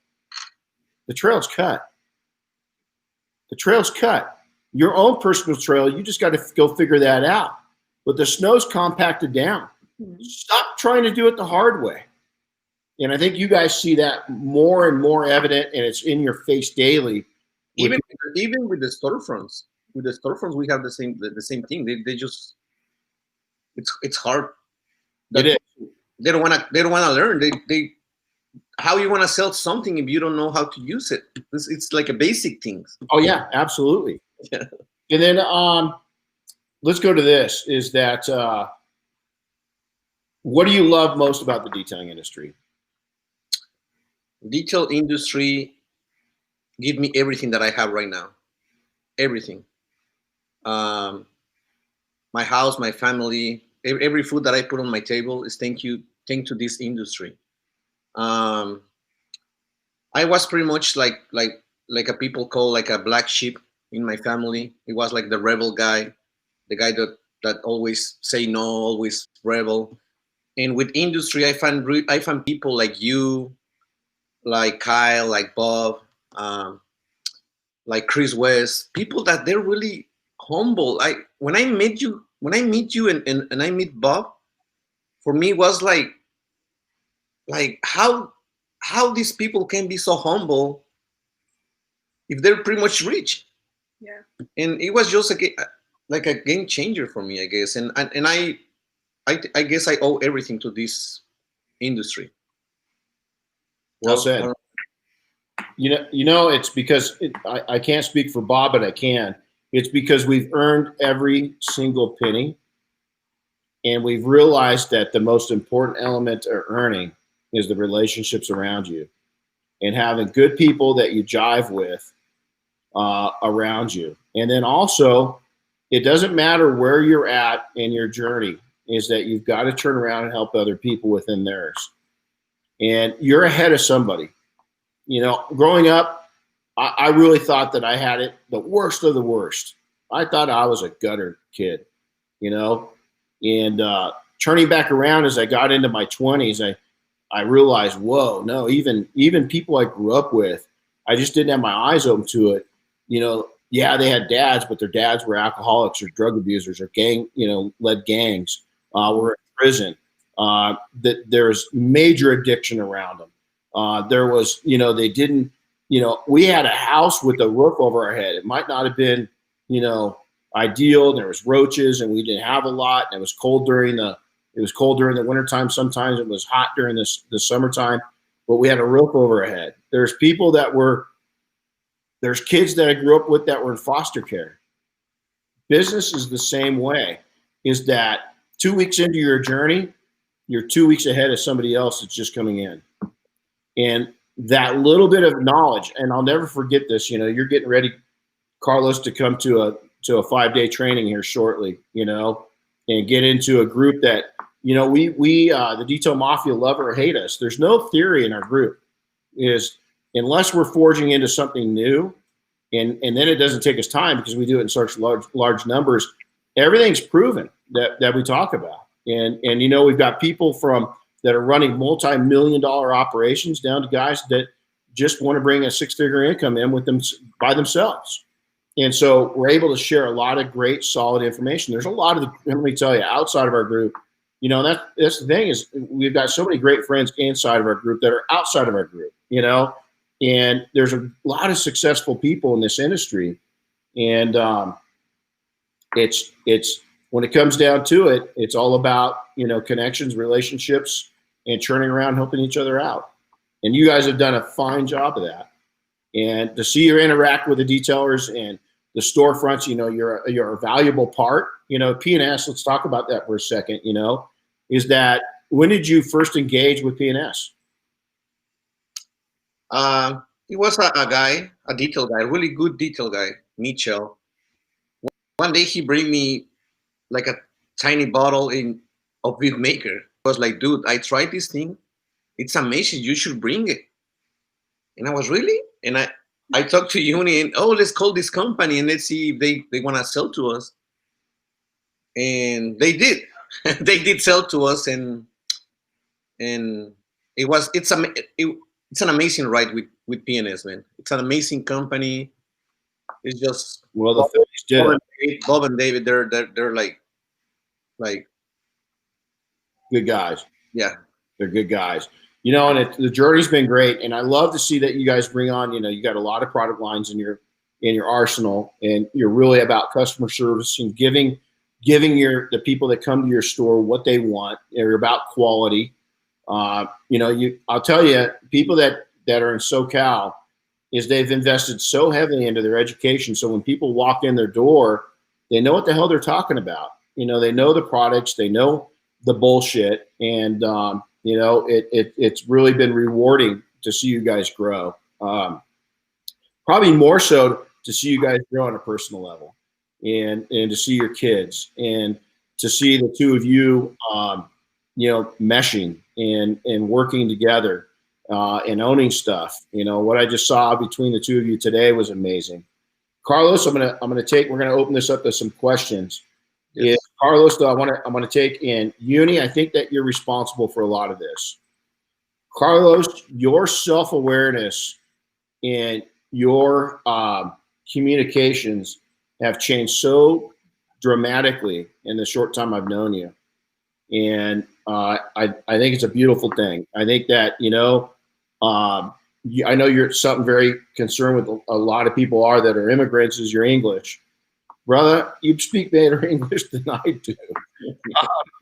The trail's cut. The trail's cut. Your own personal trail, you just got to go figure that out. But the snow's compacted down. Stop trying to do it the hard way. And I think you guys see that more and more evident, and it's in your face daily. Even with the storefronts. With the storefronts, we have the same thing. They just, it's hard. It is. They don't want to learn. They how you want to sell something if you don't know how to use it? It's like a basic thing. Oh yeah, absolutely. Yeah. And then let's go to this. Is that what do you love most about the detailing industry? Detail industry give me everything that I have right now. Everything. My house, my family, every food that I put on my table is thanks to this industry. I was pretty much like a people call like a black sheep in my family. It was like the rebel guy, the guy that always say no, always rebel. And with industry, I find people like you, like Kyle, like Bob, like Chris West, people that they're really humble. When I meet you and I meet Bob, for me it was like how these people can be so humble if they're pretty much rich. Yeah. And it was just like a game changer for me, I guess. And I guess I owe everything to this industry. Well said. It's because I can't speak for Bob, but I can. It's because we've earned every single penny, and we've realized that the most important element of earning is the relationships around you, and having good people that you jive with around you. And then also, it doesn't matter where you're at in your journey, is that you've got to turn around and help other people within theirs. and you're ahead of somebody. Growing up, I really thought that I had it the worst of the worst. I thought I was a gutter kid, and turning back around as I got into my 20s, I realized, whoa, no, even people I grew up with, I just didn't have my eyes open to it. Yeah, they had dads, but their dads were alcoholics or drug abusers or led gangs, were in prison. That there's major addiction around them. There was, they didn't, we had a house with a roof over our head. It might not have been, ideal. There was roaches, and we didn't have a lot. And it was cold during the wintertime. Sometimes it was hot during the summertime, but we had a roof over our head. There's kids that I grew up with that were in foster care. Business is the same way, is that 2 weeks into your journey, you're 2 weeks ahead of somebody else that's just coming in. And that little bit of knowledge, and I'll never forget this, you're getting ready, Carlos, to come to a 5-day training here shortly, and get into a group that, we the Detail Mafia, love or hate us. There's no theory in our group, is unless we're forging into something new, and then it doesn't take us time because we do it in such large numbers. Everything's proven that we talk about, and we've got people that are running multi-million-dollar operations down to guys that just want to bring a 6-figure income in with them by themselves. And so we're able to share a lot of great, solid information. There's a lot of, let me tell you, outside of our group, that's the thing, is we've got so many great friends inside of our group that are outside of our group, and there's a lot of successful people in this industry. And it's when it comes down to it, it's all about, connections, relationships, and churning around, helping each other out. And you guys have done a fine job of that. And to see you interact with the detailers and the storefronts, you're a valuable part. P&S, let's talk about that for a second, is that, when did you first engage with P&S? He was a detail guy, a really good detail guy, Mitchell. One day he bring me like a tiny bottle of Beef Maker. I was like, dude, I tried this thing. It's amazing. You should bring it. And I was, really? And I talked to Yuni, and, let's call this company and let's see if they want to sell to us. And they did. They did sell to us, and it's an amazing ride with P&S, man. It's an amazing company. It's just, well, the Phillies did. Bob and David, they're like good guys. Yeah, they're good guys. And the journey's been great, and I love to see that you guys bring on. You got a lot of product lines in your arsenal, and you're really about customer service and giving the people that come to your store what they want. You're about quality. I'll tell you, people that are in SoCal, is they've invested so heavily into their education. So when people walk in their door, they know what the hell they're talking about. They know the products, they know the bullshit, and it's really been rewarding to see you guys grow. Probably more so to see you guys grow on a personal level, and to see your kids, and to see the two of you, meshing and working together, and owning stuff. What I just saw between the two of you today was amazing. Carlos, we're gonna open this up to some questions. Yes. Carlos, though, I'm gonna take in Yuni. I think that you're responsible for a lot of this. Carlos, your self-awareness and your communications have changed so dramatically in the short time I've known you, and I think it's a beautiful thing. I think that I know you're something very concerned with. A lot of people are that are immigrants, is your English. Brother, you speak better English than I do.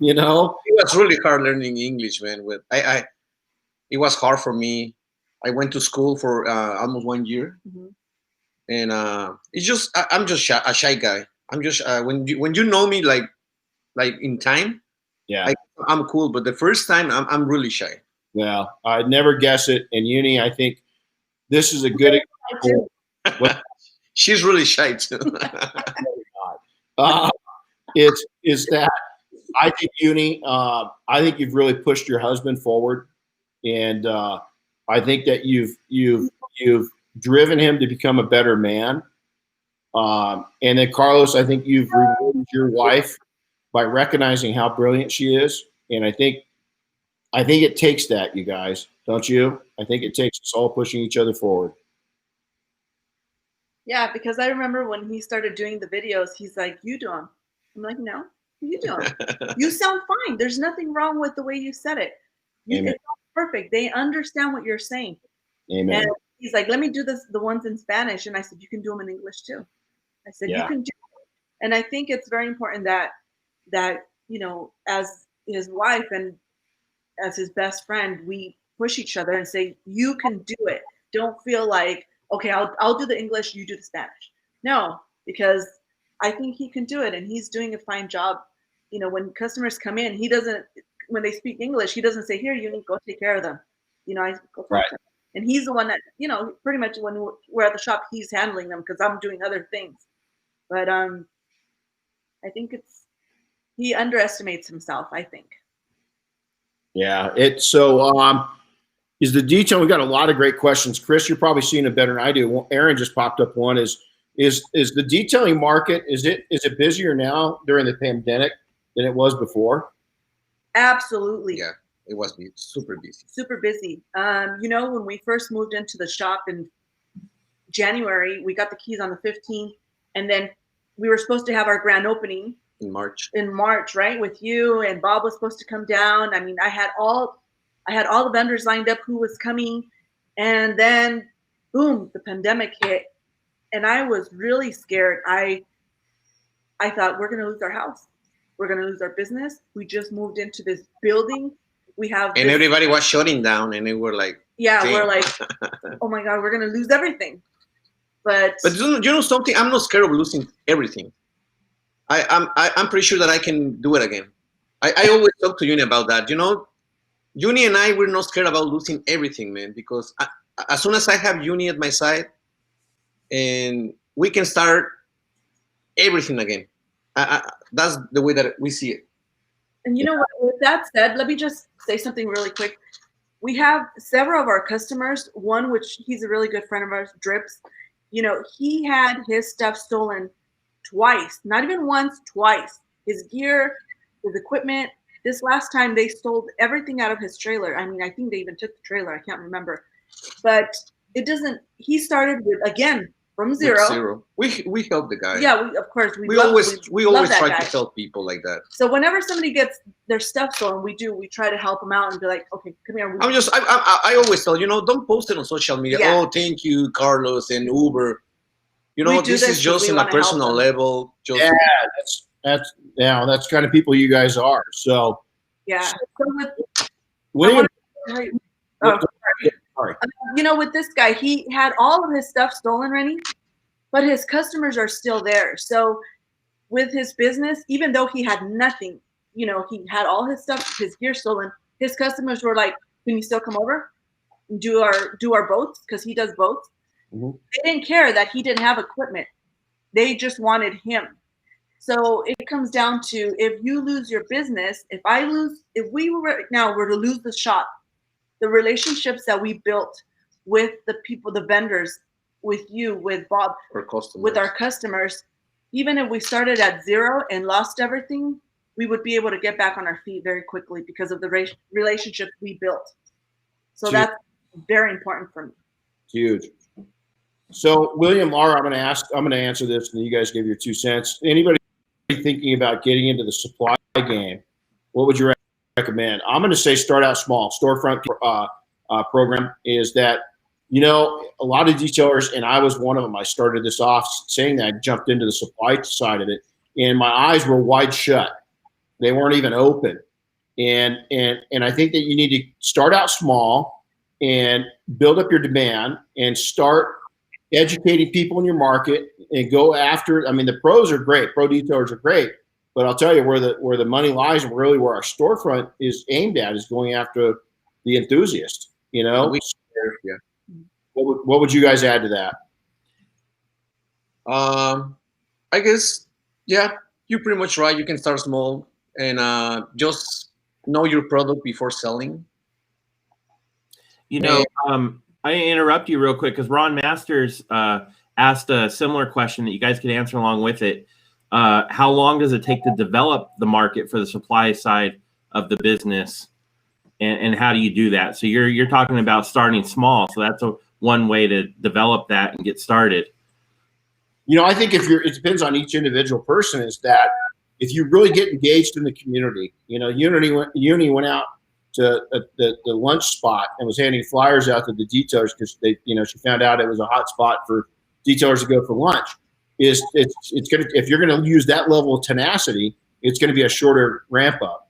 It was really hard learning English, man. It was hard for me. I went to school for almost 1 year, and it's just I'm just a shy guy. I'm just when you know me like in time, yeah, I'm cool. But the first time, I'm really shy. Well, I'd never guess it. And Yuni, I think this is a good example. She's really shy too. It's that I think, Yuni, I think you've really pushed your husband forward. and I think that you've driven him to become a better man. And then Carlos, I think you've rewarded your wife by recognizing how brilliant she is, and I think it takes that, you guys, don't you? I think it takes us all pushing each other forward. Yeah, because I remember when he started doing the videos, he's like, "You do them." I'm like, "No, you do them. You sound fine. There's nothing wrong with the way you said it. It's perfect. They understand what you're saying." Amen. And he's like, "Let me do the ones in Spanish," and I said, "You can do them in English too." I said, "You can do it." And I think it's very important that as his wife and as his best friend, we push each other and say, "You can do it." Don't feel like, okay, I'll do the English, you do the Spanish. No, because I think he can do it, and he's doing a fine job. When customers come in, when they speak English, he doesn't say, "Here, you need to go take care of them." I go talk to him. And he's the one that, pretty much when we're at the shop, he's handling them because I'm doing other things. But I think he underestimates himself, I think. Yeah, is the detail. We got a lot of great questions. Chris, you're probably seeing it better than I do. Aaron just popped up one. Is the detailing market, is it busier now during the pandemic than it was before? Absolutely. Yeah, it was super busy. Super busy. When we first moved into the shop in January, we got the keys on the 15th, and then we were supposed to have our grand opening in March. Right, with you, and Bob was supposed to come down. I mean, I had all the vendors lined up who was coming, and then boom, the pandemic hit, and I was really scared. I thought, we're going to lose our house. We're going to lose our business. We just moved into this building. And everybody was shutting down, and they were like, yeah, we're like, oh my God, we're going to lose everything. But you know something? I'm not scared of losing everything. I'm pretty sure that I can do it again. I always talk to Yuni about that. Yuni and I, we're not scared about losing everything, man, because as soon as I have Yuni at my side, and we can start everything again. That's the way that we see it. And what? With that said, let me just say something really quick. We have several of our customers, one which he's a really good friend of ours, Drips. He had his stuff stolen twice, not even once, twice. His gear, his equipment. This last time they stole everything out of his trailer. I mean, I think they even took the trailer. I can't remember. But he started with, again, from zero. We help the guy. Yeah, of course. We always try to help people like that. So whenever somebody gets their stuff stolen, we try to help them out and be like, okay, come here. I always tell, don't post it on social media. Yeah. Oh, thank you, Carlos and Uber. This is just on a personal level. That's kind of people you guys are. So yeah. William, sorry. With this guy, he had all of his stuff stolen, Renny, but his customers are still there. So with his business, even though he had nothing, he had all his stuff, his gear stolen. His customers were like, "Can you still come over and do our boats?" Because he does boats. Mm-hmm. They didn't care that he didn't have equipment. They just wanted him. So it comes down to, if you lose your business, if we were to lose the shop, the relationships that we built with the people, the vendors, with you, with Bob, with our customers, even if we started at zero and lost everything, we would be able to get back on our feet very quickly because of the relationships we built. So that's very important for me. Huge. So William, Laura, I'm going to answer this, and you guys give your 2 cents. Anybody thinking about getting into the supply game, what would you recommend? I'm going to say start out small. Storefront program is that, a lot of detailers, and I was one of them. I started this off saying that I jumped into the supply side of it, and my eyes were wide shut. They weren't even open. And I think that you need to start out small and build up your demand and start educating people in your market and go after. I mean, the pros are great. Pro detailers are great. But I'll tell you where the money lies, and really where our storefront is aimed at, is going after the enthusiast. Yeah. What would you guys add to that? I guess, yeah, you're pretty much right. You can start small and just know your product before selling. I interrupt you real quick because Ron Masters asked a similar question that you guys could answer along with it. How long does it take to develop the market for the supply side of the business, and how do you do that? So you're talking about starting small, so that's one way to develop that and get started. I think it depends on each individual person. Is that if you really get engaged in the community, Uni went out to the lunch spot and was handing flyers out to the detailers because she found out it was a hot spot for detailers to go for lunch. It's gonna, if you're gonna use that level of tenacity, it's gonna be a shorter ramp up.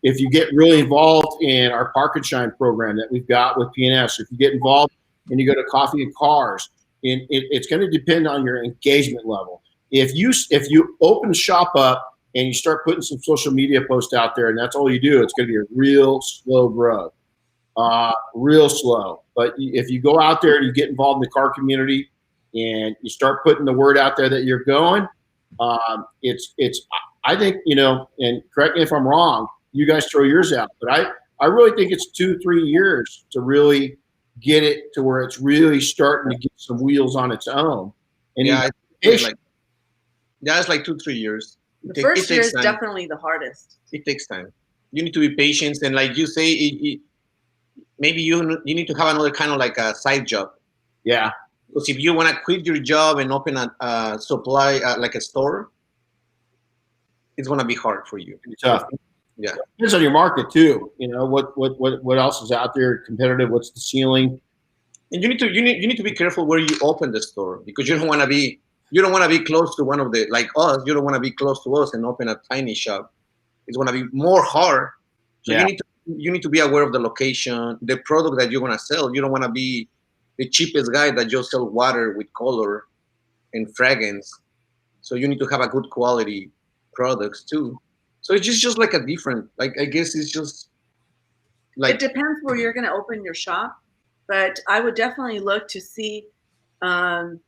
If you get really involved in our Park and Shine program that we've got with PNS, if you get involved and you go to Coffee and Cars, it's going to depend on your engagement level. If you open shop up and you start putting some social media posts out there and that's all you do, it's going to be a real slow growth, real slow. But if you go out there and you get involved in the car community and you start putting the word out there that you're going, I think, and correct me if I'm wrong, you guys throw yours out, but I really think it's 2-3 years to really get it to where it's really starting to get some wheels on its own. And it's like 2-3 years. The first year is definitely the hardest. It takes time. You need to be patient, and like you say, maybe you need to have another kind of like a side job. Yeah. Because if you want to quit your job and open a supply like a store, it's gonna be hard for you. It's tough. Yeah. It depends on your market too. What else is out there competitive? What's the ceiling? And you need to be careful where you open the store, because you don't want to be close to one of the, like us. You don't want to be close to us and open a tiny shop. It's going to be more hard. So yeah. you need to be aware of the location, the product that you're going to sell. You don't want to be the cheapest guy that just sell water with color and fragrance. So you need to have a good quality products too. So it's just like a different, like, I guess it's just like. It depends where you're going to open your shop, but I would definitely look to see, where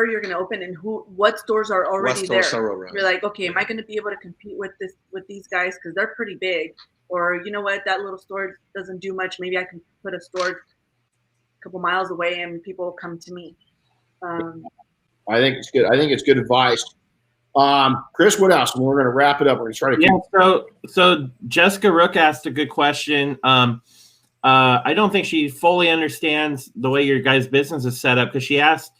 you're going to open and what stores are already there. You're like, okay, am I going to be able to compete with these guys? Because they're pretty big. Or you know what, that little store doesn't do much. Maybe I can put a store a couple miles away and people will come to me. I think it's good. I think it's good advice. Chris, what else? We're going to wrap it up. We're going to try to. So Jessica Rook asked a good question. I don't think she fully understands the way your guys' business is set up, because she asked,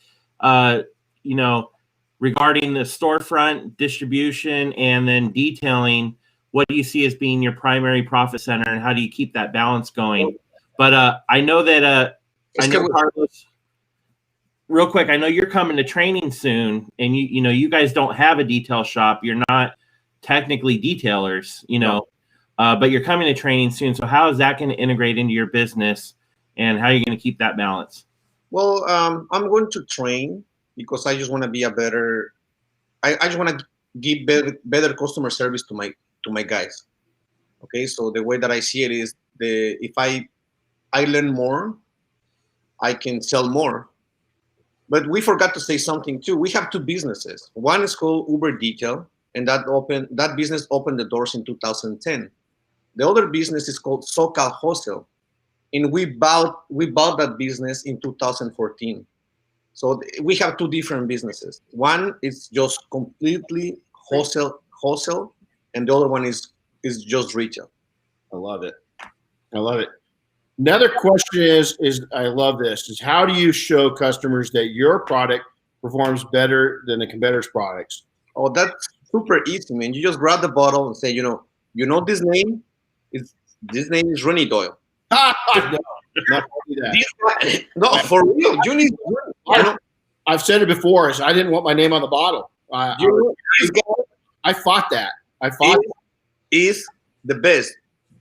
regarding the storefront, distribution, and then detailing, what do you see as being your primary profit center, and how do you keep that balance going? But I know that Carlos. Real quick, I know you're coming to training soon, and you guys don't have a detail shop. You're not technically detailers, but you're coming to training soon. So how is that going to integrate into your business, and how are you going to keep that balance? Well, I'm going to train because I just want to be I just want to give better customer service to my guys. Okay, so the way that I see it is if I learn more, I can sell more. But we forgot to say something too. We have two businesses. One is called Uber Detail, and that business opened the doors in 2010. The other business is called SoCal Wholesale, and we bought that business in 2014. So we have two different businesses. One is just completely wholesale, and the other one is just retail. I love it. Another question is I love this, is how do you show customers that your product performs better than the competitor's products? Oh, that's super easy, man. You just grab the bottle and say, this name is Renny Doyle. No, for real. I've said it before. Is I didn't want my name on the bottle. I fought that. Is the best.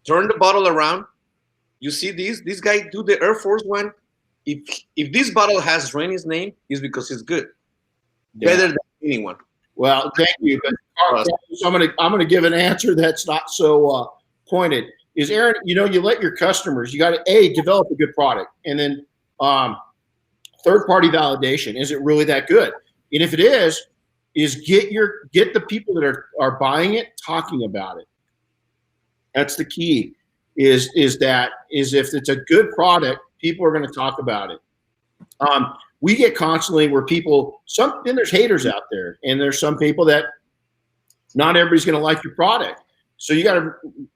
Turn the bottle around. You see this guy do the Air Force One. If this bottle has Renny's name, it's because it's good. Better than anyone. Well, thank you. But I'm gonna give an answer that's not so pointed. Is Aaron, you let your customers, you got to develop a good product, and then third-party validation. Is it really that good? And if it is get the people that are buying it talking about it. That's the key. is if it's a good product, people are going to talk about it. We get constantly where people, and there's haters out there, and there's some people that not everybody's going to like your product. So you got to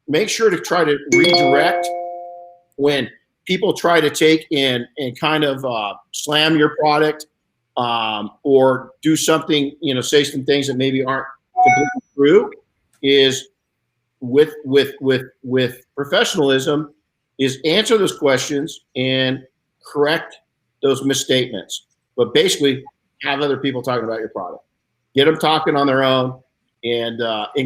make sure to try to redirect when people try to take and kind of slam your product, or do something, say some things that maybe aren't completely true, is with professionalism, is answer those questions and correct those misstatements. But basically, have other people talking about your product. Get them talking on their own, and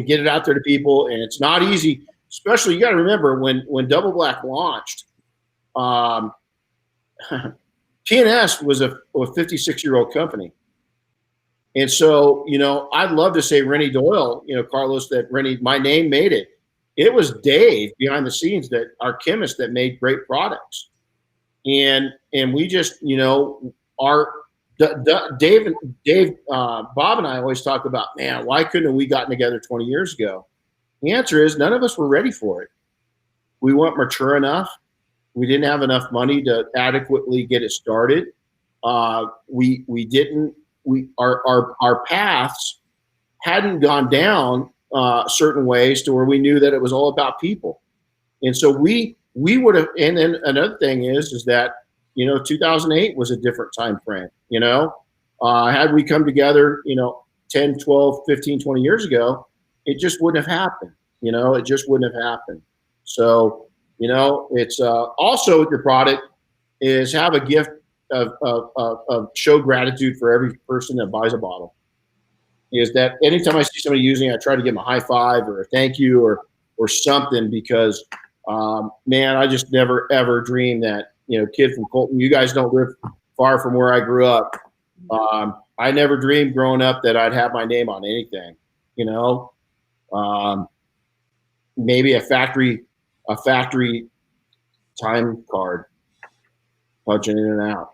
get it out there to people. And it's not easy, especially, you got to remember when Double Black launched, P&S was a 56-year-old company. And so, I'd love to say Renny Doyle, Carlos, that Renny, my name made it. It was Dave behind the scenes, that our chemist, that made great products. And we just, Dave, Bob and I always talk about, man, why couldn't we gotten together 20 years ago? The answer is none of us were ready for it. We weren't mature enough. We didn't have enough money to adequately get it started. Our paths hadn't gone down certain ways to where we knew that it was all about people. And so we would have, and then another thing is that, 2008 was a different time frame. Had we come together, 10, 12, 15, 20 years ago, it just wouldn't have happened. It just wouldn't have happened. So, it's also with your product is have a gift of show gratitude for every person that buys a bottle. Is that anytime I see somebody using it, I try to give them a high five or a thank you or something, because man, I just never ever dreamed that, kid from Colton, you guys don't live far from where I grew up. I never dreamed growing up that I'd have my name on anything, maybe a factory time card, punching in and out.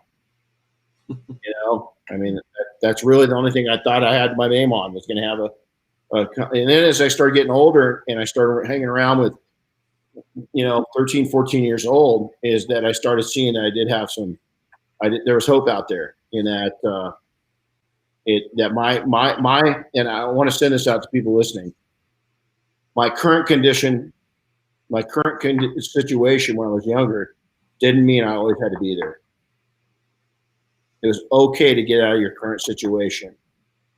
I mean, that's really the only thing I thought I had my name on, was going to have and then as I started getting older and I started hanging around with, 13, 14 years old, is that I started seeing that I did have there was hope out there, in that, and I want to send this out to people listening. My current situation when I was younger didn't mean I always had to be there. It was okay to get out of your current situation.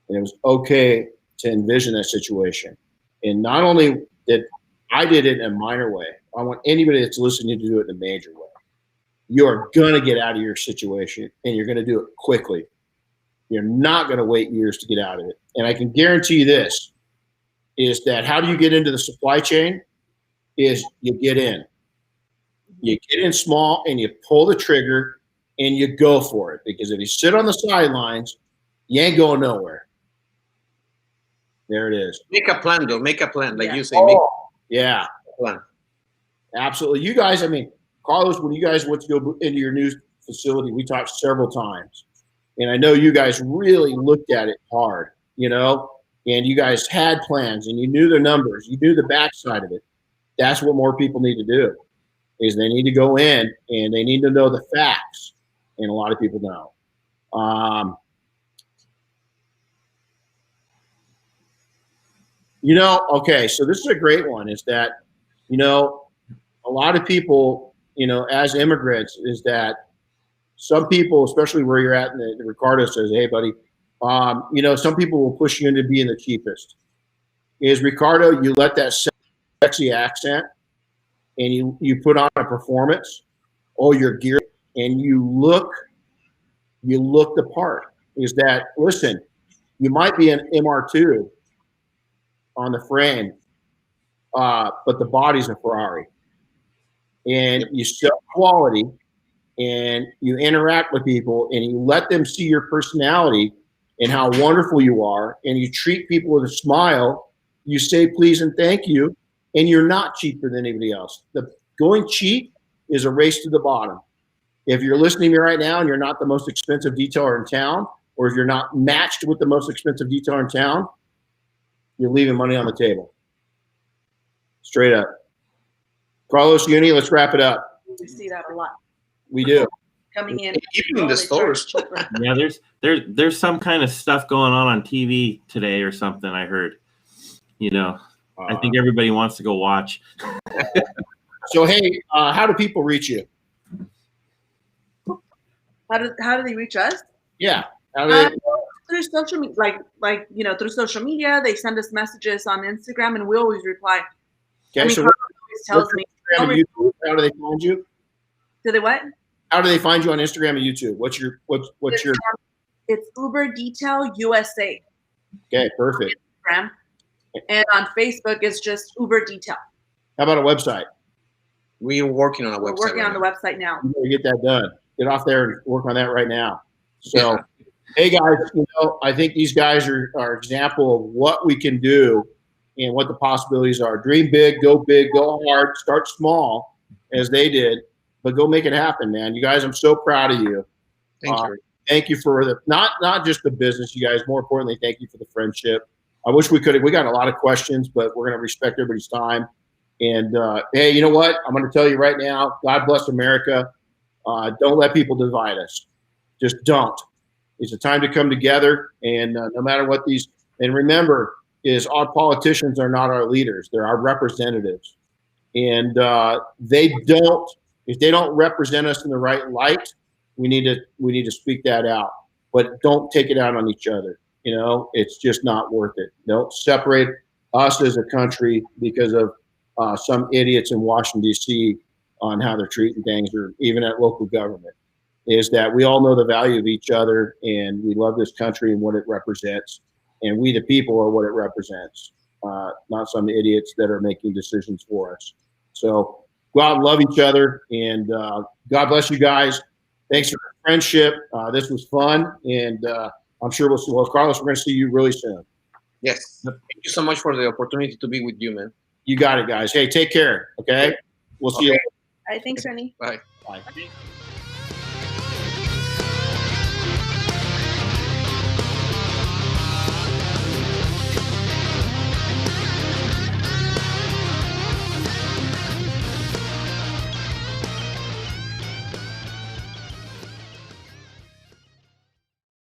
And it was okay to envision that situation. And not only did I did it in a minor way, I want anybody that's listening to do it in a major way. You are going to get out of your situation, and you're going to do it quickly. You're not going to wait years to get out of it. And I can guarantee you this, is that how do you get into the supply chain? Is you get in. You get in small and you pull the trigger and you go for it. Because if you sit on the sidelines, you ain't going nowhere. There it is. Make a plan, though. Make a plan, like you say. Yeah. Plan. Absolutely. You guys, Carlos, when you guys went to go into your new facility, we talked several times. And I know you guys really looked at it hard, and you guys had plans and you knew the numbers, you knew the backside of it. That's what more people need to do, is they need to go in and they need to know the facts. And a lot of people don't. Okay, so this is a great one, is that, a lot of people, as immigrants, is that some people, especially where you're at, and Ricardo says, hey, buddy, some people will push you into being the cheapest. Is Ricardo, you let that sexy accent and you put on a performance, you're geared, and you look the part. Is that, listen, you might be an MR2 on the frame, but the body's a Ferrari. And you sell quality, and you interact with people, and you let them see your personality and how wonderful you are, and you treat people with a smile. You say please and thank you, and you're not cheaper than anybody else. The going cheap is a race to the bottom. If you're listening to me right now and you're not the most expensive detailer in town, or if you're not matched with the most expensive detailer in town, you're leaving money on the table. Straight up. Carlos Yuni, let's wrap it up. We see that a lot. We do. Coming in. Even in the stores. Yeah, there's some kind of stuff going on TV today or something. I heard. You know, I think everybody wants to go watch. So hey, how do people reach you? How do they reach us? Yeah. How do they? Through social media, through social media, they send us messages on Instagram, and we always reply. Okay, I mean, so Carlos always tells me. Instagram and YouTube, how do they find you? Do they what? How do they find you on Instagram and YouTube? What's your? It's Uber Detail USA. Okay, perfect. Instagram. And on Facebook, it's just Uber Detail. How about a website? We're working on a website. We're working on the website now. You gotta get that done. Get off there and work on that right now. So, hey guys, I think these guys are an example of what we can do and what the possibilities are. Dream big, go hard, start small, as they did, but go make it happen, man. You guys, I'm so proud of you. Thank you. Thank you for the not just the business, you guys. More importantly, thank you for the friendship. I wish we could. We got a lot of questions, but we're gonna respect everybody's time. And hey, you know what? I'm gonna tell you right now. God bless America. Don't let people divide us. Just don't. It's a time to come together, and no matter what these. And remember, is our politicians are not our leaders; they're our representatives, and they don't. If they don't represent us in the right light, we need to speak that out. But don't take it out on each other. You know, it's just not worth it. Don't separate us as a country because of some idiots in Washington, D.C. on how they're treating things, or even at local government. Is that we all know the value of each other, and we love this country and what it represents, and we the people are what it represents, not some idiots that are making decisions for us. So go out and love each other, and God bless you guys. Thanks for the friendship. This was fun, and I'm sure we'll see. Well, Carlos, we're going to see you really soon. Yes. Thank you so much for the opportunity to be with you, man. You got it, guys. Hey, take care. Okay. We'll see you. All right. Thanks, Renny. Bye. Bye.